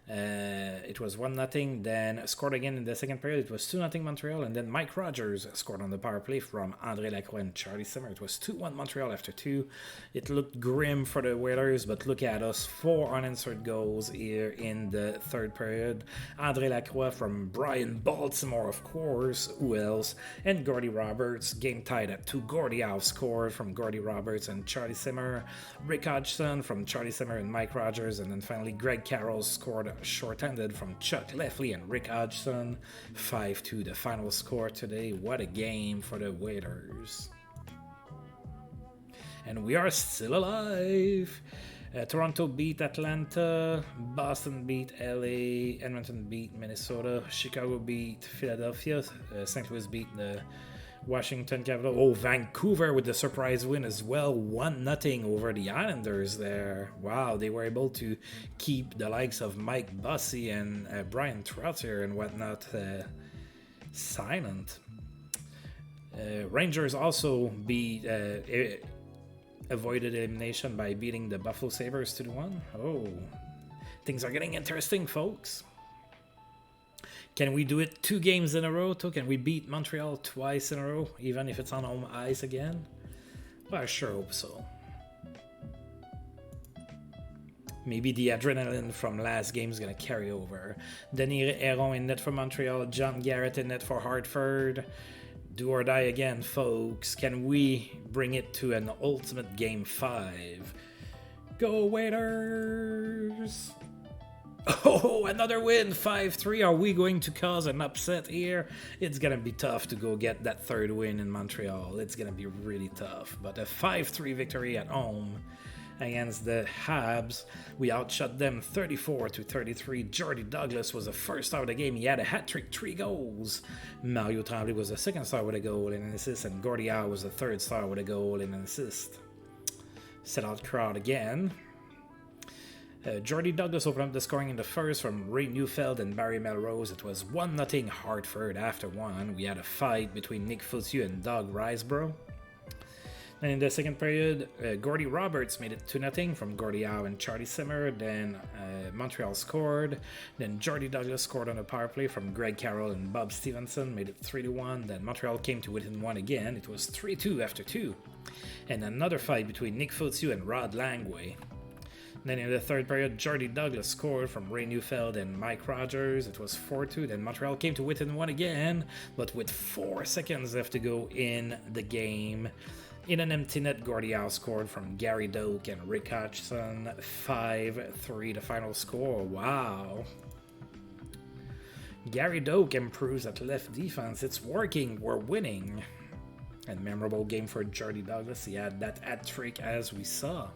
It was 1-0, then scored again in the second period. It was 2-0 Montreal, and then Mike Rogers scored on the power play from André Lacroix and Charlie Simmer. It was 2-1 Montreal after 2. It looked grim for the Whalers, but look at us, 4 unanswered goals here in the third period. André Lacroix from Brian Baltimore, of course, who else? And Gordy Roberts, game tied at 2. Gordy Howe scored from Gordy Roberts and Charlie Simmer. Rick Hodgson from Charlie Simmer and Mike Rogers, and then finally Greg Carroll scored short-handed from Chuck Lefley and Rick Hodgson. 5-2 the final score today. What a game for the Whalers. And we are still alive. Toronto beat Atlanta, Boston beat LA, Edmonton beat Minnesota, Chicago beat Philadelphia, St. Louis beat the Washington Capitals. Oh, Vancouver with the surprise win as well. 1-0 over the Islanders there. Wow, they were able to keep the likes of Mike Bossy and Brian Trottier and whatnot silent. Rangers also avoided elimination by beating the Buffalo Sabres 2-1. Oh, things are getting interesting, folks. Can we do it 2 games in a row, too? Can we beat Montreal twice in a row, even if it's on home ice again? Well, I sure hope so. Maybe the adrenaline from last game is going to carry over. Denis Héron in net for Montreal, John Garrett in net for Hartford. Do or die again, folks. Can we bring it to an ultimate game 5? Go Waiters! Oh, another win, 5-3. Are we going to cause an upset here? It's going to be tough to go get that third win in Montreal. It's going to be really tough. But a 5-3 victory at home against the Habs. We outshot them 34-33. Jordy Douglas was the first star of the game. He had a hat-trick, 3 goals. Mario Tremblay was the second star with a goal and an assist. And Gordy Howe was the third star with a goal and an assist. Sellout crowd again. Jordy Douglas opened up the scoring in the first from Ray Neufeld and Barry Melrose. It was 1-0 Hartford after 1. We had a fight between Nick Fotiu and Doug Riseborough. And in the second period, Gordy Roberts made it 2-0 from Gordy Howe and Charlie Simmer. Then Montreal scored. Then Jordy Douglas scored on a power play from Greg Carroll and Bob Stevenson. Made it 3-1. Then Montreal came to within 1 again. It was 3-2 after 2. And another fight between Nick Fotiu and Rod Langway. Then in the third period, Jordy Douglas scored from Ray Neufeld and Mike Rogers. It was 4-2. Then Montreal came to within 1 again, but with 4 seconds left to go in the game. In an empty net, Gordy Howe scored from Gary Doak and Rick Hodgson. 5-3 the final score. Wow. Gary Doak improves at left defense. It's working. We're winning. And memorable game for Jordy Douglas. He had that hat-trick as we saw.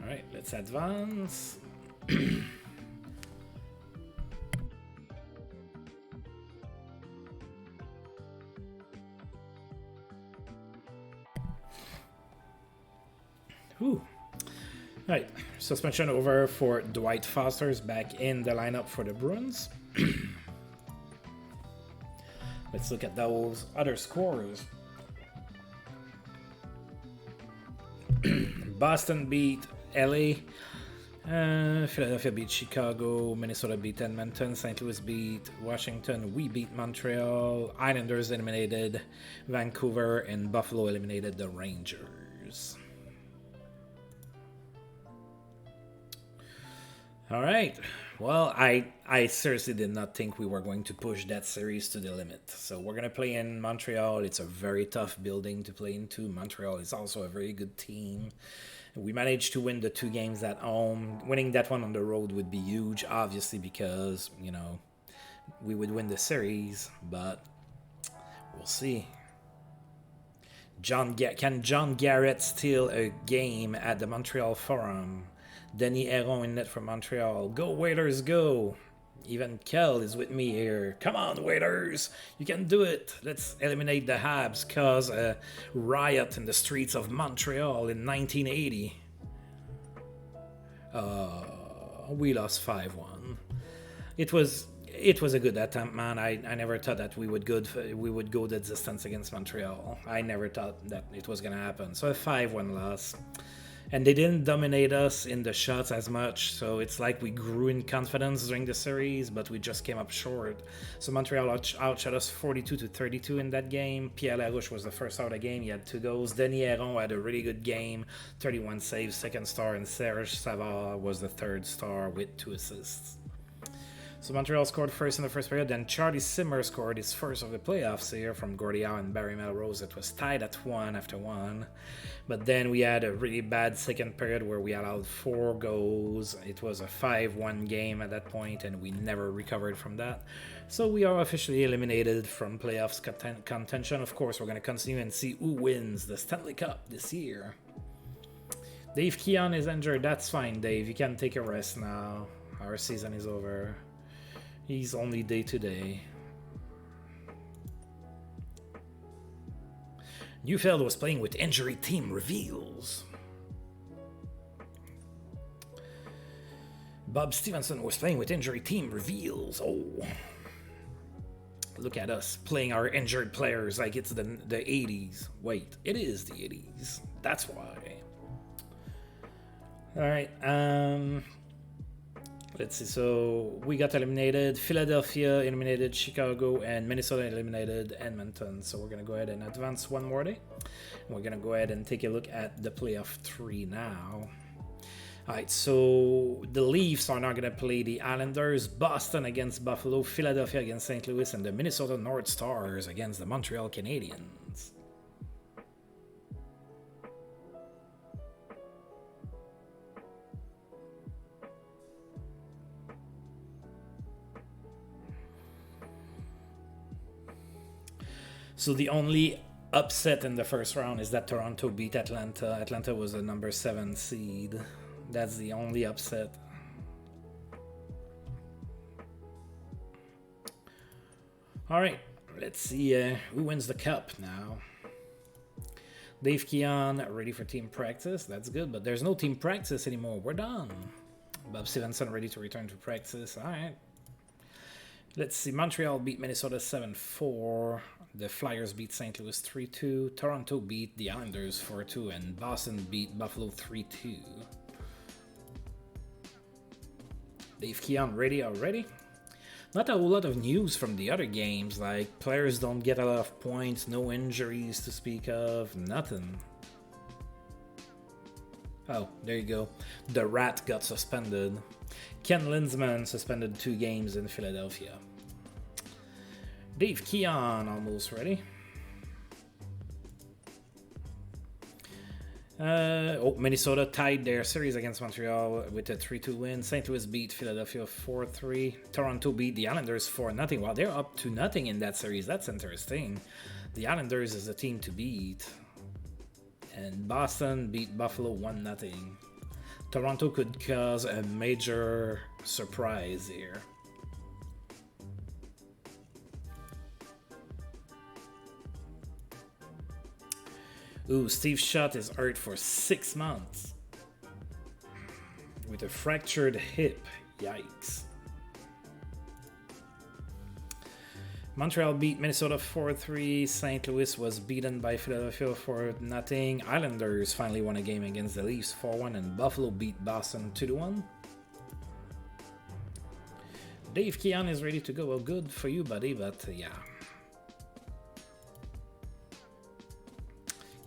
Alright, let's advance. Alright, suspension over for Dwight Foster's back in the lineup for the Bruins. Let's look at those other scores. Boston beat LA, Philadelphia beat Chicago, Minnesota beat Edmonton, St. Louis beat Washington, we beat Montreal, Islanders eliminated Vancouver, and Buffalo eliminated the Rangers. Alright, well, I seriously did not think we were going to push that series to the limit. So we're going to play in Montreal. It's a very tough building to play into. Montreal is also a very good team. We managed to win the 2 games at home. Winning that one on the road would be huge, obviously, because, you know, we would win the series, but we'll see. Can John Garrett steal a game at the Montreal Forum? Denis Héron in net for Montreal. Go Waiters, go! Even Kel is with me here. Come on, Waiters! You can do it! Let's eliminate the Habs, cause a riot in the streets of Montreal in 1980. We lost 5-1. It was it was a good attempt, man. I never thought that we would go the distance against Montreal. I never thought that it was gonna happen. So a 5-1 loss. And they didn't dominate us in the shots as much, so it's like we grew in confidence during the series, but we just came up short. So Montreal outshot us 42-32 in that game. Pierre Larouche was the first out of the game. He had 2 goals. Denis Héron had a really good game, 31 saves, second star, and Serge Savard was the third star with 2 assists. So Montreal scored first in the first period, then Charlie Simmer scored his first of the playoffs here from Gordie Howe and Barry Melrose. It was tied at 1 after 1. But then we had a really bad second period where we allowed 4 goals. It was a 5-1 game at that point, and we never recovered from that. So we are officially eliminated from playoffs contention. Of course, we're going to continue and see who wins the Stanley Cup this year. Dave Keon is injured. That's fine, Dave. You can take a rest now. Our season is over. He's only day-to-day. Neufeld was playing with injury team reveals. Bob Stevenson was playing with injury team reveals. Oh. Look at us playing our injured players like it's the 80s. Wait, it is the 80s. That's why. Alright, let's see, so we got eliminated. Philadelphia eliminated Chicago, and Minnesota eliminated Edmonton. So we're going to go ahead and advance one more day. And we're going to go ahead and take a look at the playoff 3 now. Alright, so the Leafs are now going to play the Islanders, Boston against Buffalo, Philadelphia against St. Louis, and the Minnesota North Stars against the Montreal Canadiens. So the only upset in the first round is that Toronto beat Atlanta. Atlanta was the number 7 seed. That's the only upset. Alright, let's see who wins the cup now. Dave Keon ready for team practice. That's good, but there's no team practice anymore. We're done. Bob Stevenson ready to return to practice. Alright. Let's see, Montreal beat Minnesota 7-4. The Flyers beat St. Louis 3-2. Toronto beat the Islanders 4-2. And Boston beat Buffalo 3-2. Dave Keon ready already? Not a whole lot of news from the other games, like players don't get a lot of points, no injuries to speak of, nothing. Oh, there you go. The Rat got suspended. Ken Lindsman suspended 2 games in Philadelphia. Dave Keon almost ready. Minnesota tied their series against Montreal with a 3-2 win. St. Louis beat Philadelphia 4-3. Toronto beat the Islanders 4-0. Wow, they're up to nothing in that series. That's interesting. The Islanders is the team to beat. And Boston beat Buffalo 1-0. Toronto could cause a major surprise here. Ooh, Steve Shutt is hurt for 6 months with a fractured hip. Yikes. Montreal beat Minnesota 4-3. St. Louis was beaten by Philadelphia 4-0. Islanders finally won a game against the Leafs 4-1, and Buffalo beat Boston 2-1. Dave Keon is ready to go. Well, good for you, buddy, but yeah.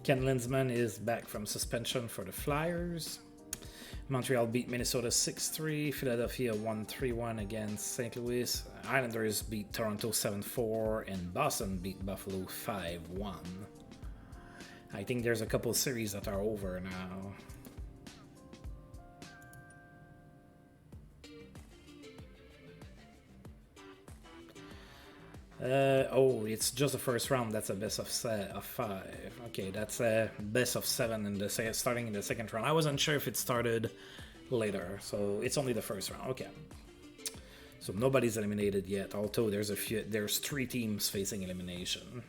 Ken Lindsman is back from suspension for the Flyers. Montreal beat Minnesota 6-3. Philadelphia won 3-1 against St. Louis. Islanders beat Toronto 7-4. And Boston beat Buffalo 5-1. I think there's a couple series that are over now. It's just the first round. That's a best of 5. Okay, that's a best of 7 in the starting in the second round. I wasn't sure if it started later, so it's only the first round. Okay, so nobody's eliminated yet. Although there's 3 teams facing elimination.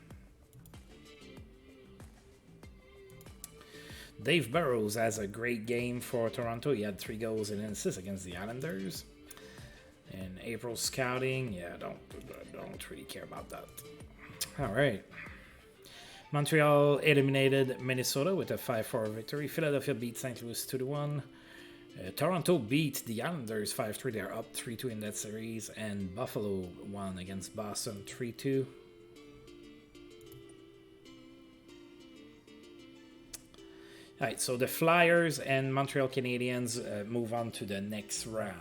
Dave Burrows has a great game for Toronto. He had 3 goals and an assist against the Islanders. And April scouting, yeah, don't really care about that. All right. Montreal eliminated Minnesota with a 5-4 victory. Philadelphia beat St. Louis 2-1. Toronto beat the Islanders 5-3. They're up 3-2 in that series. And Buffalo won against Boston 3-2. All right, so the Flyers and Montreal Canadiens move on to the next round.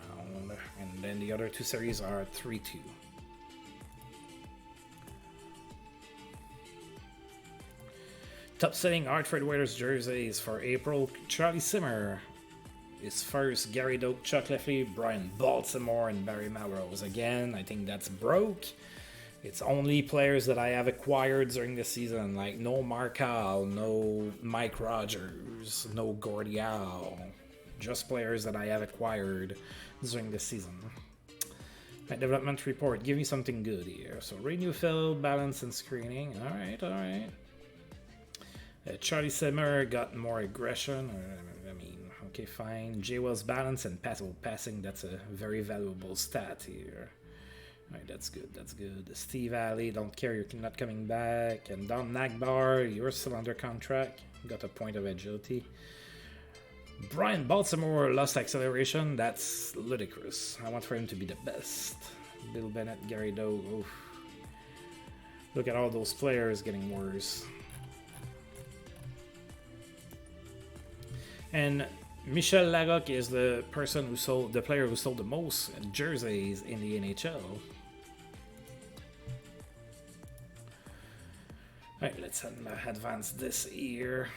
And then the other two series are 3-2. Top-selling Hartford Whalers jerseys for April. Charlie Simmer is first. Gary Doak, Chuck Leffley, Brian Baltimore, and Barry Melrose. Again, I think that's broke. It's only players that I have acquired during the season, like no Markal, no Mike Rogers, no Gordial. Just players that I have acquired during the season. Right, development report. Give me something good here. So renew, fill, balance, and screening. All right. Charlie Simmer got more aggression. Okay, fine. J. Wells balance and passing. That's a very valuable stat here. All right, that's good. Steve Alley, don't care, you're not coming back. And Don Nagbar, you're still under contract. Got a point of agility. Brian Baltimore lost acceleration. That's ludicrous. I want for him to be the best. Bill Bennett, Gary Doe. Oof. Look at all those players getting worse. And Michel Larocque is the player who sold the most jerseys in the NHL. Alright, let's advance this here.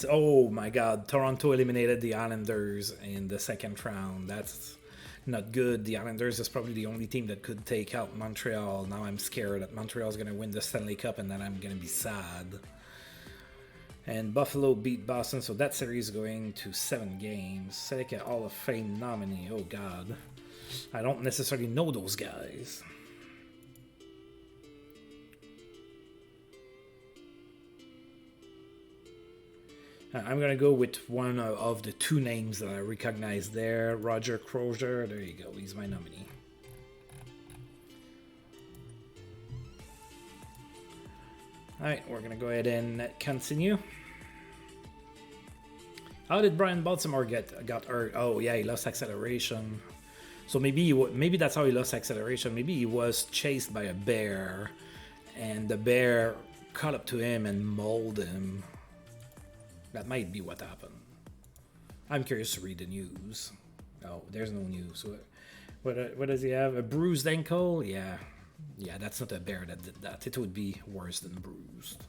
Oh my god, Toronto eliminated the Islanders in the second round. That's not good. The Islanders is probably the only team that could take out Montreal. Now I'm scared that Montreal's going to win the Stanley Cup and then I'm going to be sad. And Buffalo beat Boston, so that series is going to 7 games. Seneca Hall of Fame nominee. Oh god. I don't necessarily know those guys. I'm going to go with one of the two names that I recognize there. Roger Crozier. There you go. He's my nominee. Alright, we're going to go ahead and continue. How did Brian Baltimore got hurt? Oh, yeah, he lost acceleration. So maybe that's how he lost acceleration. Maybe he was chased by a bear, and the bear caught up to him and mauled him. That might be what happened. I'm curious to read the news. Oh, there's no news. What does he have? A bruised ankle? Yeah, that's not a bear that did that. It would be worse than bruised.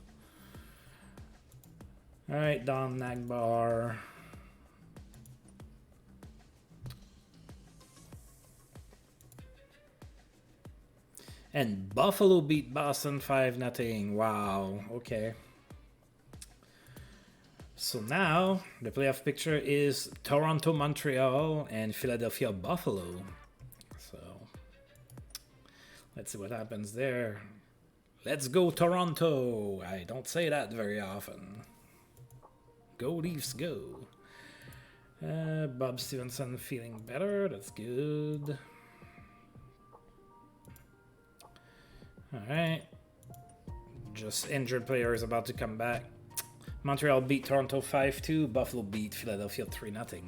All right, Don Nagbar. And Buffalo beat Boston 5-0. Wow, okay. So now, the playoff picture is Toronto, Montreal, and Philadelphia, Buffalo. So, let's see what happens there. Let's go, Toronto! I don't say that very often. Go, Leafs, go. Bob Stevenson feeling better. That's good. Alright. Just injured players about to come back. Montreal beat Toronto 5-2. Buffalo beat Philadelphia 3-0.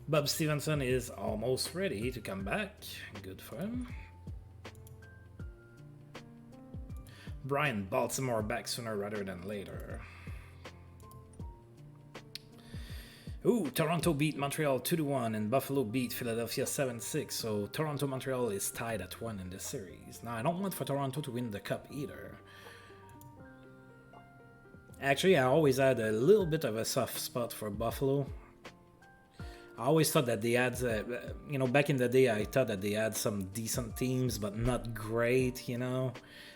Bob Stevenson is almost ready to come back. Good for him. Brian Baltimore back sooner rather than later. Ooh, Toronto beat Montreal 2-1 and Buffalo beat Philadelphia 7-6. So Toronto-Montreal is tied at 1 in this series. Now, I don't want for Toronto to win the cup either. Actually, I always had a little bit of a soft spot for Buffalo. I always thought that they had, back in the day, I thought that they had some decent teams, but not great, and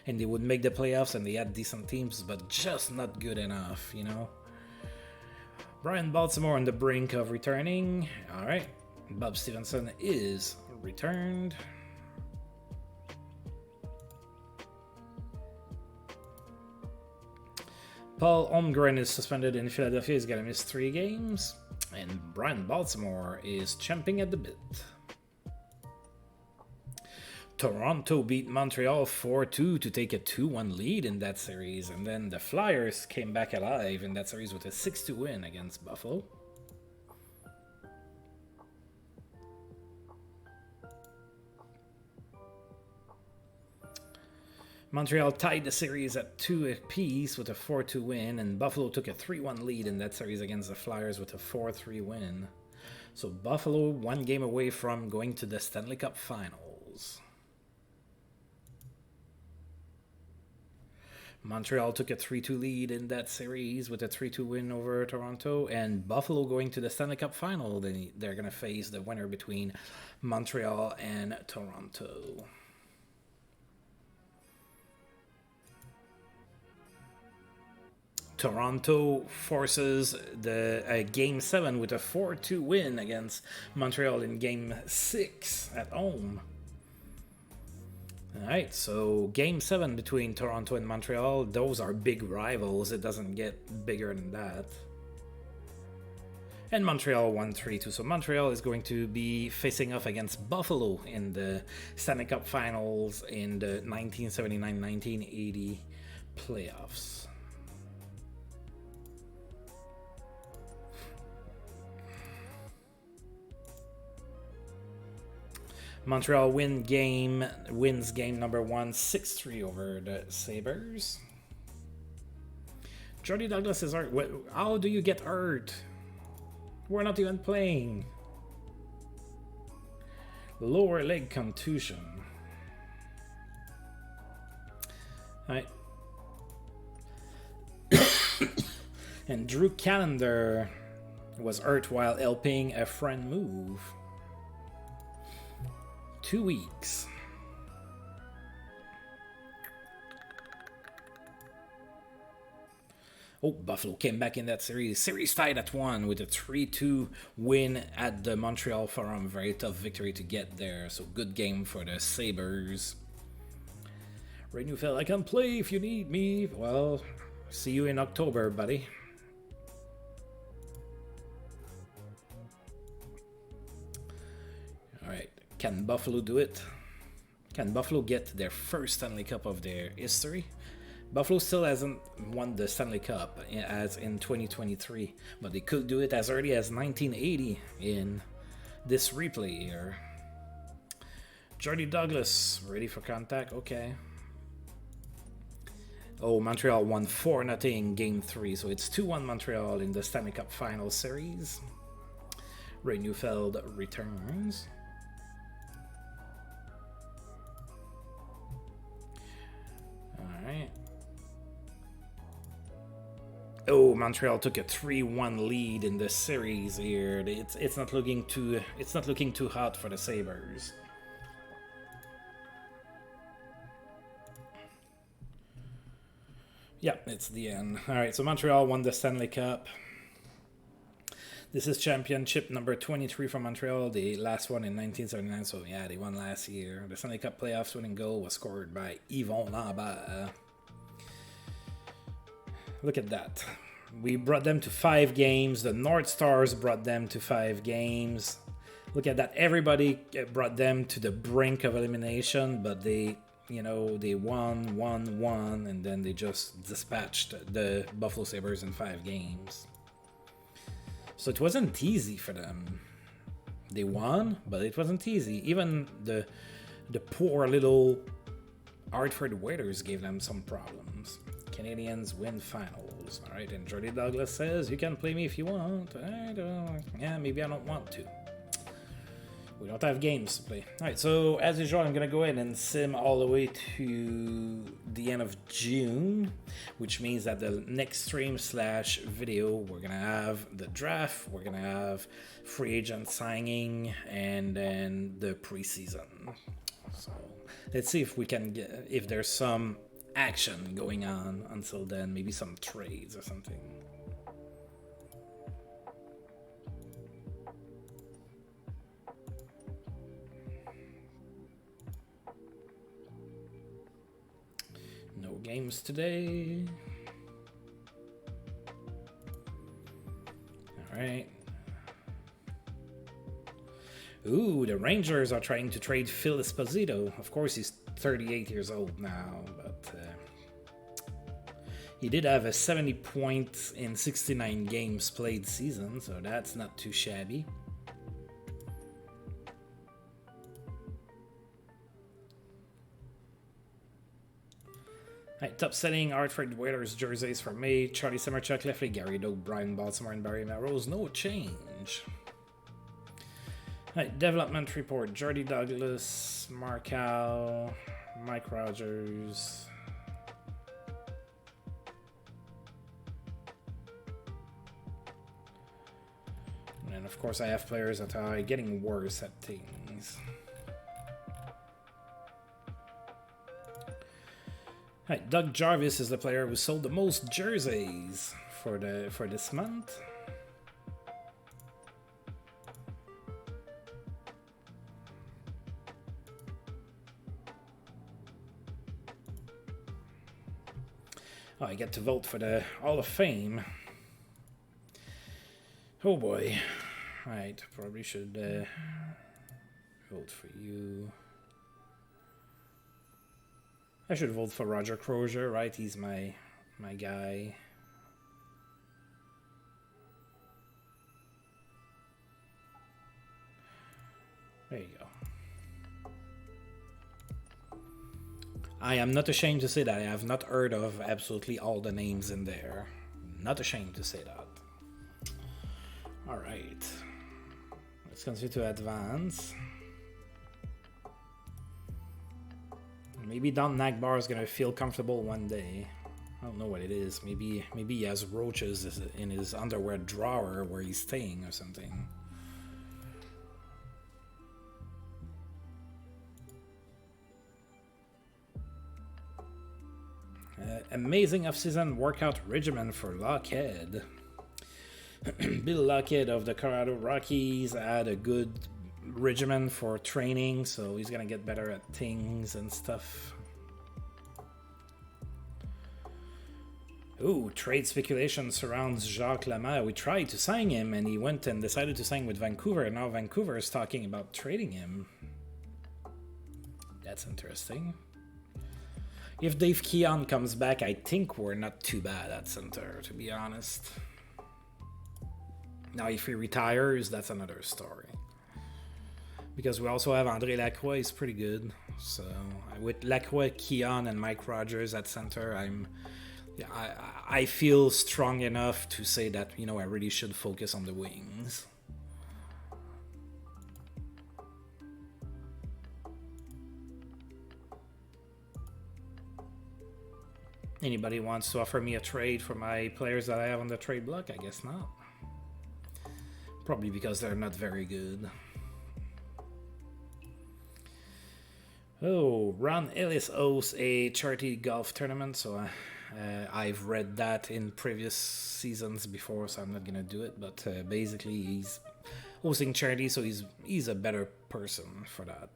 they would make the playoffs and they had decent teams, but just not good enough, Brian Baltimore on the brink of returning. All right, Bob Stevenson is returned. Paul Holmgren is suspended in Philadelphia. He's going to miss 3 games. And Brian Baltimore is champing at the bit. Toronto beat Montreal 4-2 to take a 2-1 lead in that series. And then the Flyers came back alive in that series with a 6-2 win against Buffalo. Montreal tied the series at 2 apiece with a 4-2 win, and Buffalo took a 3-1 lead in that series against the Flyers with a 4-3 win. So Buffalo 1 game away from going to the Stanley Cup Finals. Montreal took a 3-2 lead in that series with a 3-2 win over Toronto, and Buffalo going to the Stanley Cup Final. They're going to face the winner between Montreal and Toronto. Toronto forces the Game 7 with a 4-2 win against Montreal in Game 6 at home. Alright, so Game 7 between Toronto and Montreal, those are big rivals. It doesn't get bigger than that. And Montreal won 3-2, so Montreal is going to be facing off against Buffalo in the Stanley Cup Finals in the 1979-1980 playoffs. Montreal wins game number 1, 6-3 over the Sabres. Jordy Douglas is hurt. How do you get hurt? We're not even playing. Lower leg contusion. Alright. And Drew Callender was hurt while helping a friend move. 2 weeks. Oh, Buffalo came back in that series. Series tied at 1 with a 3-2 win at the Montreal Forum. Very tough victory to get there. So good game for the Sabres. Ray Neufeld, I can play if you need me. Well, see you in October, buddy. Alright. Can Buffalo do it? Can Buffalo get their first Stanley Cup of their history? Buffalo still hasn't won the Stanley Cup as in 2023, but they could do it as early as 1980 in this replay here. Jordy Douglas, ready for contact? Okay. Oh, Montreal won 4-0 in Game 3, so it's 2-1 Montreal in the Stanley Cup Final Series. Ray Neufeld returns. Alright. Oh, Montreal took a 3-1 lead in this series here. It's not looking too hot for the Sabres. Yeah, it's the end. Alright, so Montreal won the Stanley Cup. This is championship number 23 for Montreal, the last one in 1979, so yeah, they won last year. The Stanley Cup playoffs winning goal was scored by Yvon Lambert. Look at that. We brought them to 5 games. The North Stars brought them to 5 games. Look at that. Everybody brought them to the brink of elimination, but they won, and then they just dispatched the Buffalo Sabres in 5 games. So it wasn't easy for them. They won, but it wasn't easy. Even the poor little Hartford Whalers gave them some problems. Canadians win finals. All right, and Jordy Douglas says, you can play me if you want. Yeah, maybe I don't want to. We don't have games to play. All right, so as usual, I'm going to go ahead and sim all the way to the end of June, which means that the next stream/video, we're going to have the draft, we're going to have free agent signing, and then the preseason. So let's see if we can get, if there's some action going on until then, maybe some trades or something. No games today. Alright. Ooh, the Rangers are trying to trade Phil Esposito. Of course, he's 38 years old now, but he did have a 70 points in 69 games played season, so that's not too shabby. Right, top setting Hartford Whalers jerseys for me. Charlie Semerchuk, Lefley, Gary Doak, Brian Baltimore, and Barry Melrose. No change. Right, development report. Jordy Douglas, Markow, Mike Rogers. And of course I have players that are getting worse at things. Right, Doug Jarvis is the player who sold the most jerseys for this month. Oh, I get to vote for the Hall of Fame. Oh boy. Right, probably should vote for you. I should vote for Roger Crozier, right? He's my guy. There you go. I am not ashamed to say that. I have not heard of absolutely all the names in there. Not ashamed to say that. Alright. Let's continue to advance. Maybe Don Nagbar is gonna feel comfortable one day. I don't know what it is. Maybe he has roaches in his underwear drawer where he's staying or something. Amazing off-season workout regimen for Lockhead. Bill Lockhead of the Colorado Rockies had a good regimen for training, so he's gonna get better at things and stuff. Ooh, trade speculation surrounds Jacques Lemaire. We tried to sign him and he went and decided to sign with Vancouver, and now Vancouver is talking about trading him. That's interesting. If Dave Keon comes back, I think we're not too bad at center, to be honest. Now, if he retires, that's another story. Because we also have André Lacroix, he's pretty good. So, with Lacroix, Keon, and Mike Rogers at center, I feel strong enough to say that, you know, I really should focus on the wings. Anybody wants to offer me a trade for my players that I have on the trade block? I guess not. Probably because they're not very good. Oh, Ron Ellis hosts a charity golf tournament, so I've read that in previous seasons before, so I'm not gonna do it. But basically, he's hosting charity, so he's a better person for that.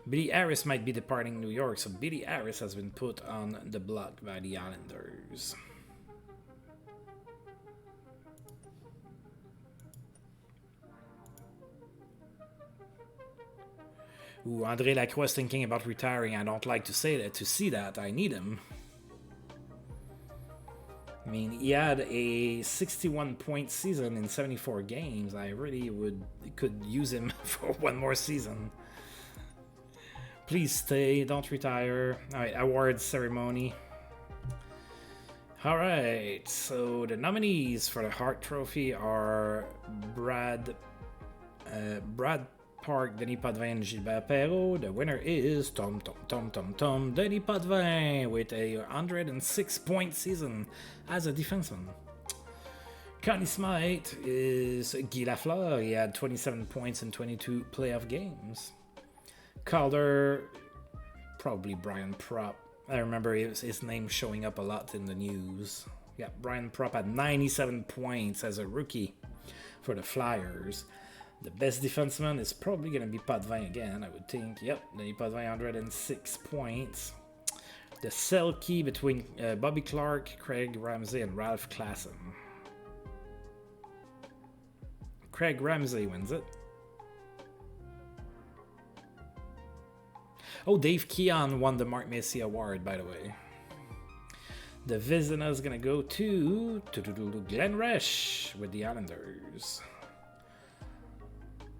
Billy Harris might be departing New York, so Billy Harris has been put on the block by the Islanders. Ooh, André Lacroix is thinking about retiring. I don't like to say that. To see that, I need him. I mean, he had a 61-point season in 74 games. I really could use him for one more season. Please stay, don't retire. Alright, awards ceremony. Alright, so the nominees for the Hart Trophy are Brad Park, Denis Potvin, and Gilbert Perrault. The winner is Denis Potvin with a 106-point season as a defenseman. Connie Smythe is Guy Lafleur. He had 27 points in 22 playoff games. Calder, probably Brian Propp. I remember his name showing up a lot in the news. Yeah, Brian Propp had 97 points as a rookie for the Flyers. The best defenseman is probably going to be Potvin again, I would think. Yep, Denis Potvin, 106 points. The cell key between Bobby Clark, Craig Ramsey, and Ralph Klassen. Craig Ramsey wins it. Oh, Dave Keon won the Mark Massey Award, by the way. The Vizina is going to go to Glenn Resch with the Islanders.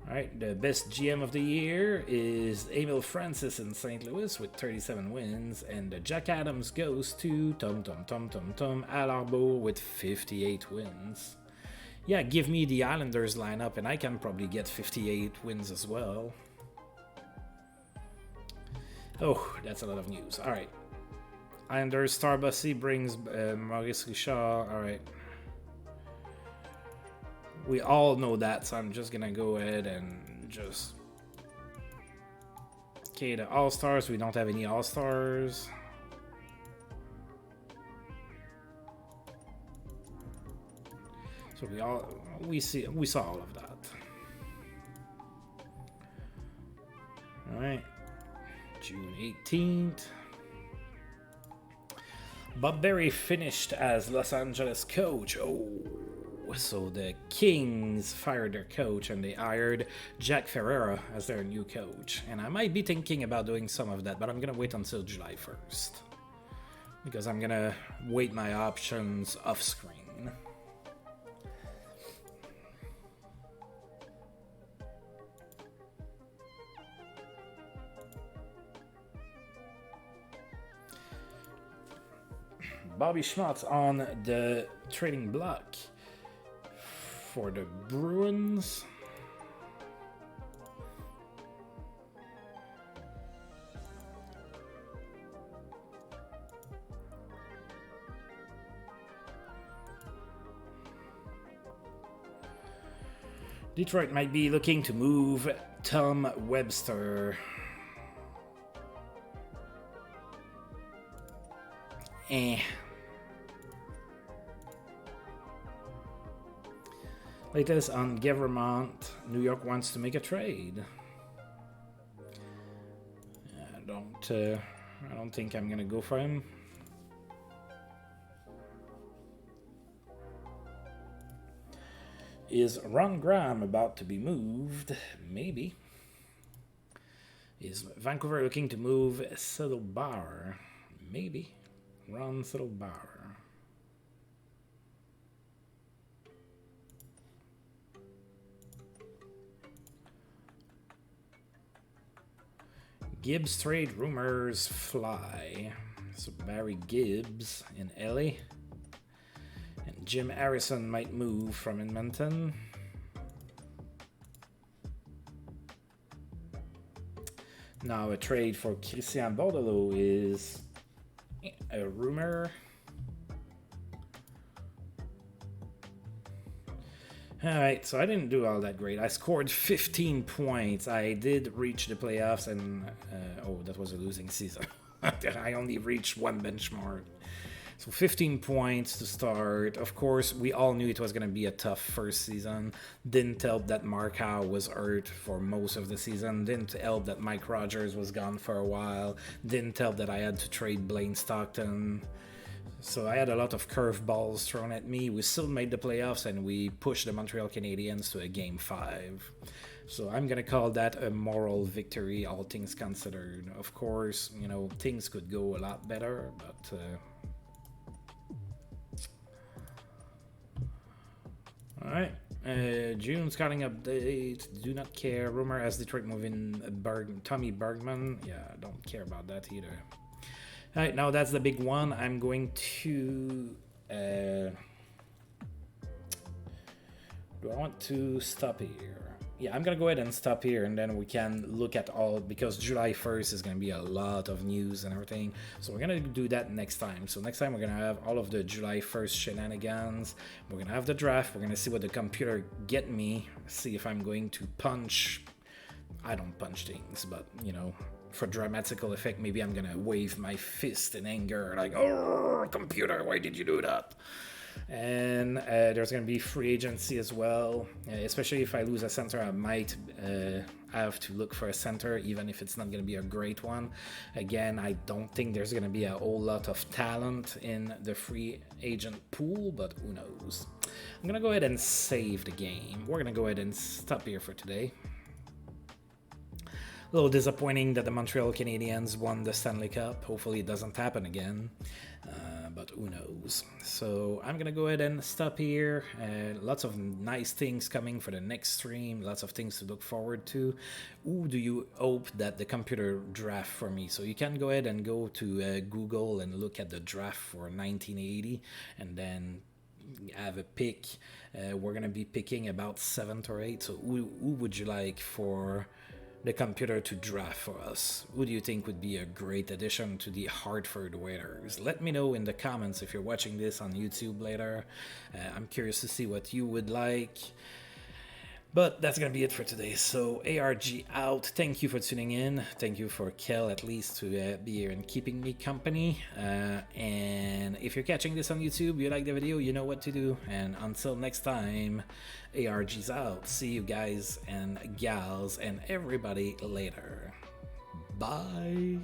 All right, the best GM of the year is Emil Francis in St. Louis with 37 wins, and Jack Adams goes to Al Arbo with 58 wins. Yeah, give me the Islanders lineup, and I can probably get 58 wins as well. Oh, that's a lot of news. All right, Islanders Starbussy brings Maurice Richard. All right. We all know that, so I'm just gonna go ahead and just... Okay, the All-Stars, we don't have any All-Stars. So we saw all of that. Alright. June 18th. Bob Berry finished as Los Angeles coach. Oh. So the Kings fired their coach and they hired Jack Ferreira as their new coach. And I might be thinking about doing some of that, but I'm going to wait until July 1st. Because I'm going to wait my options off screen. Bobby Schmutz on the trading block for the Bruins. Detroit might be looking to move Tom Webster. Latest on Gevermont. New York wants to make a trade. I don't think I'm gonna go for him. Is Ron Graham about to be moved? Maybe. Is Vancouver looking to move Settlebauer? Maybe. Ron Settlebauer. Gibbs trade rumors fly. So Barry Gibbs in LA. And Jim Harrison might move from Edmonton. Now a trade for Christian Bordelot is a rumor. Alright, so I didn't do all that great. I scored 15 points. I did reach the playoffs and... oh, that was a losing season. I only reached one benchmark. So 15 points to start. Of course, we all knew it was going to be a tough first season. Didn't help that Mark Howe was hurt for most of the season. Didn't help that Mike Rogers was gone for a while. Didn't help that I had to trade Blaine Stockton. So I had a lot of curveballs thrown at me. We still made the playoffs and we pushed the Montreal Canadiens to a Game 5. So I'm going to call that a moral victory, all things considered. Of course, you know, things could go a lot better, but... Alright, June scouting update, do not care. Rumor as Detroit moving Tommy Bergman. Yeah, don't care about that either. Alright, now that's the big one. I'm going to... do I want to stop here? Yeah, I'm going to go ahead and stop here and then we can look at all, because July 1st is going to be a lot of news and everything. So we're going to do that next time. So next time we're going to have all of the July 1st shenanigans. We're going to have the draft. We're going to see what the computer get me. See if I'm going to punch. I don't punch things, but, you know, for dramatical effect, maybe I'm going to wave my fist in anger. Like, oh, computer, why did you do that? And there's going to be free agency as well. Especially if I lose a center, I might have to look for a center, even if it's not going to be a great one. Again, I don't think there's going to be a whole lot of talent in the free agent pool, but who knows. I'm going to go ahead and save the game. We're going to go ahead and stop here for today. A little disappointing that the Montreal Canadiens won the Stanley Cup. Hopefully it doesn't happen again, but who knows. So I'm gonna go ahead and stop here. Lots of nice things coming for the next stream, lots of things to look forward to. Who do you hope that the computer draft for me? So you can go ahead and go to Google and look at the draft for 1980 and then have a pick. We're gonna be picking about 7th or 8th. So who would you like for the computer to draft for us? Who do you think would be a great addition to the Hartford Whalers? Let me know in the comments if you're watching this on YouTube later. I'm curious to see what you would like. But that's going to be it for today. So ARG out. Thank you for tuning in. Thank you for Kel at least to be here and keeping me company. And if you're catching this on YouTube, you like the video, you know what to do. And until next time, ARG's out. See you guys and gals and everybody later. Bye.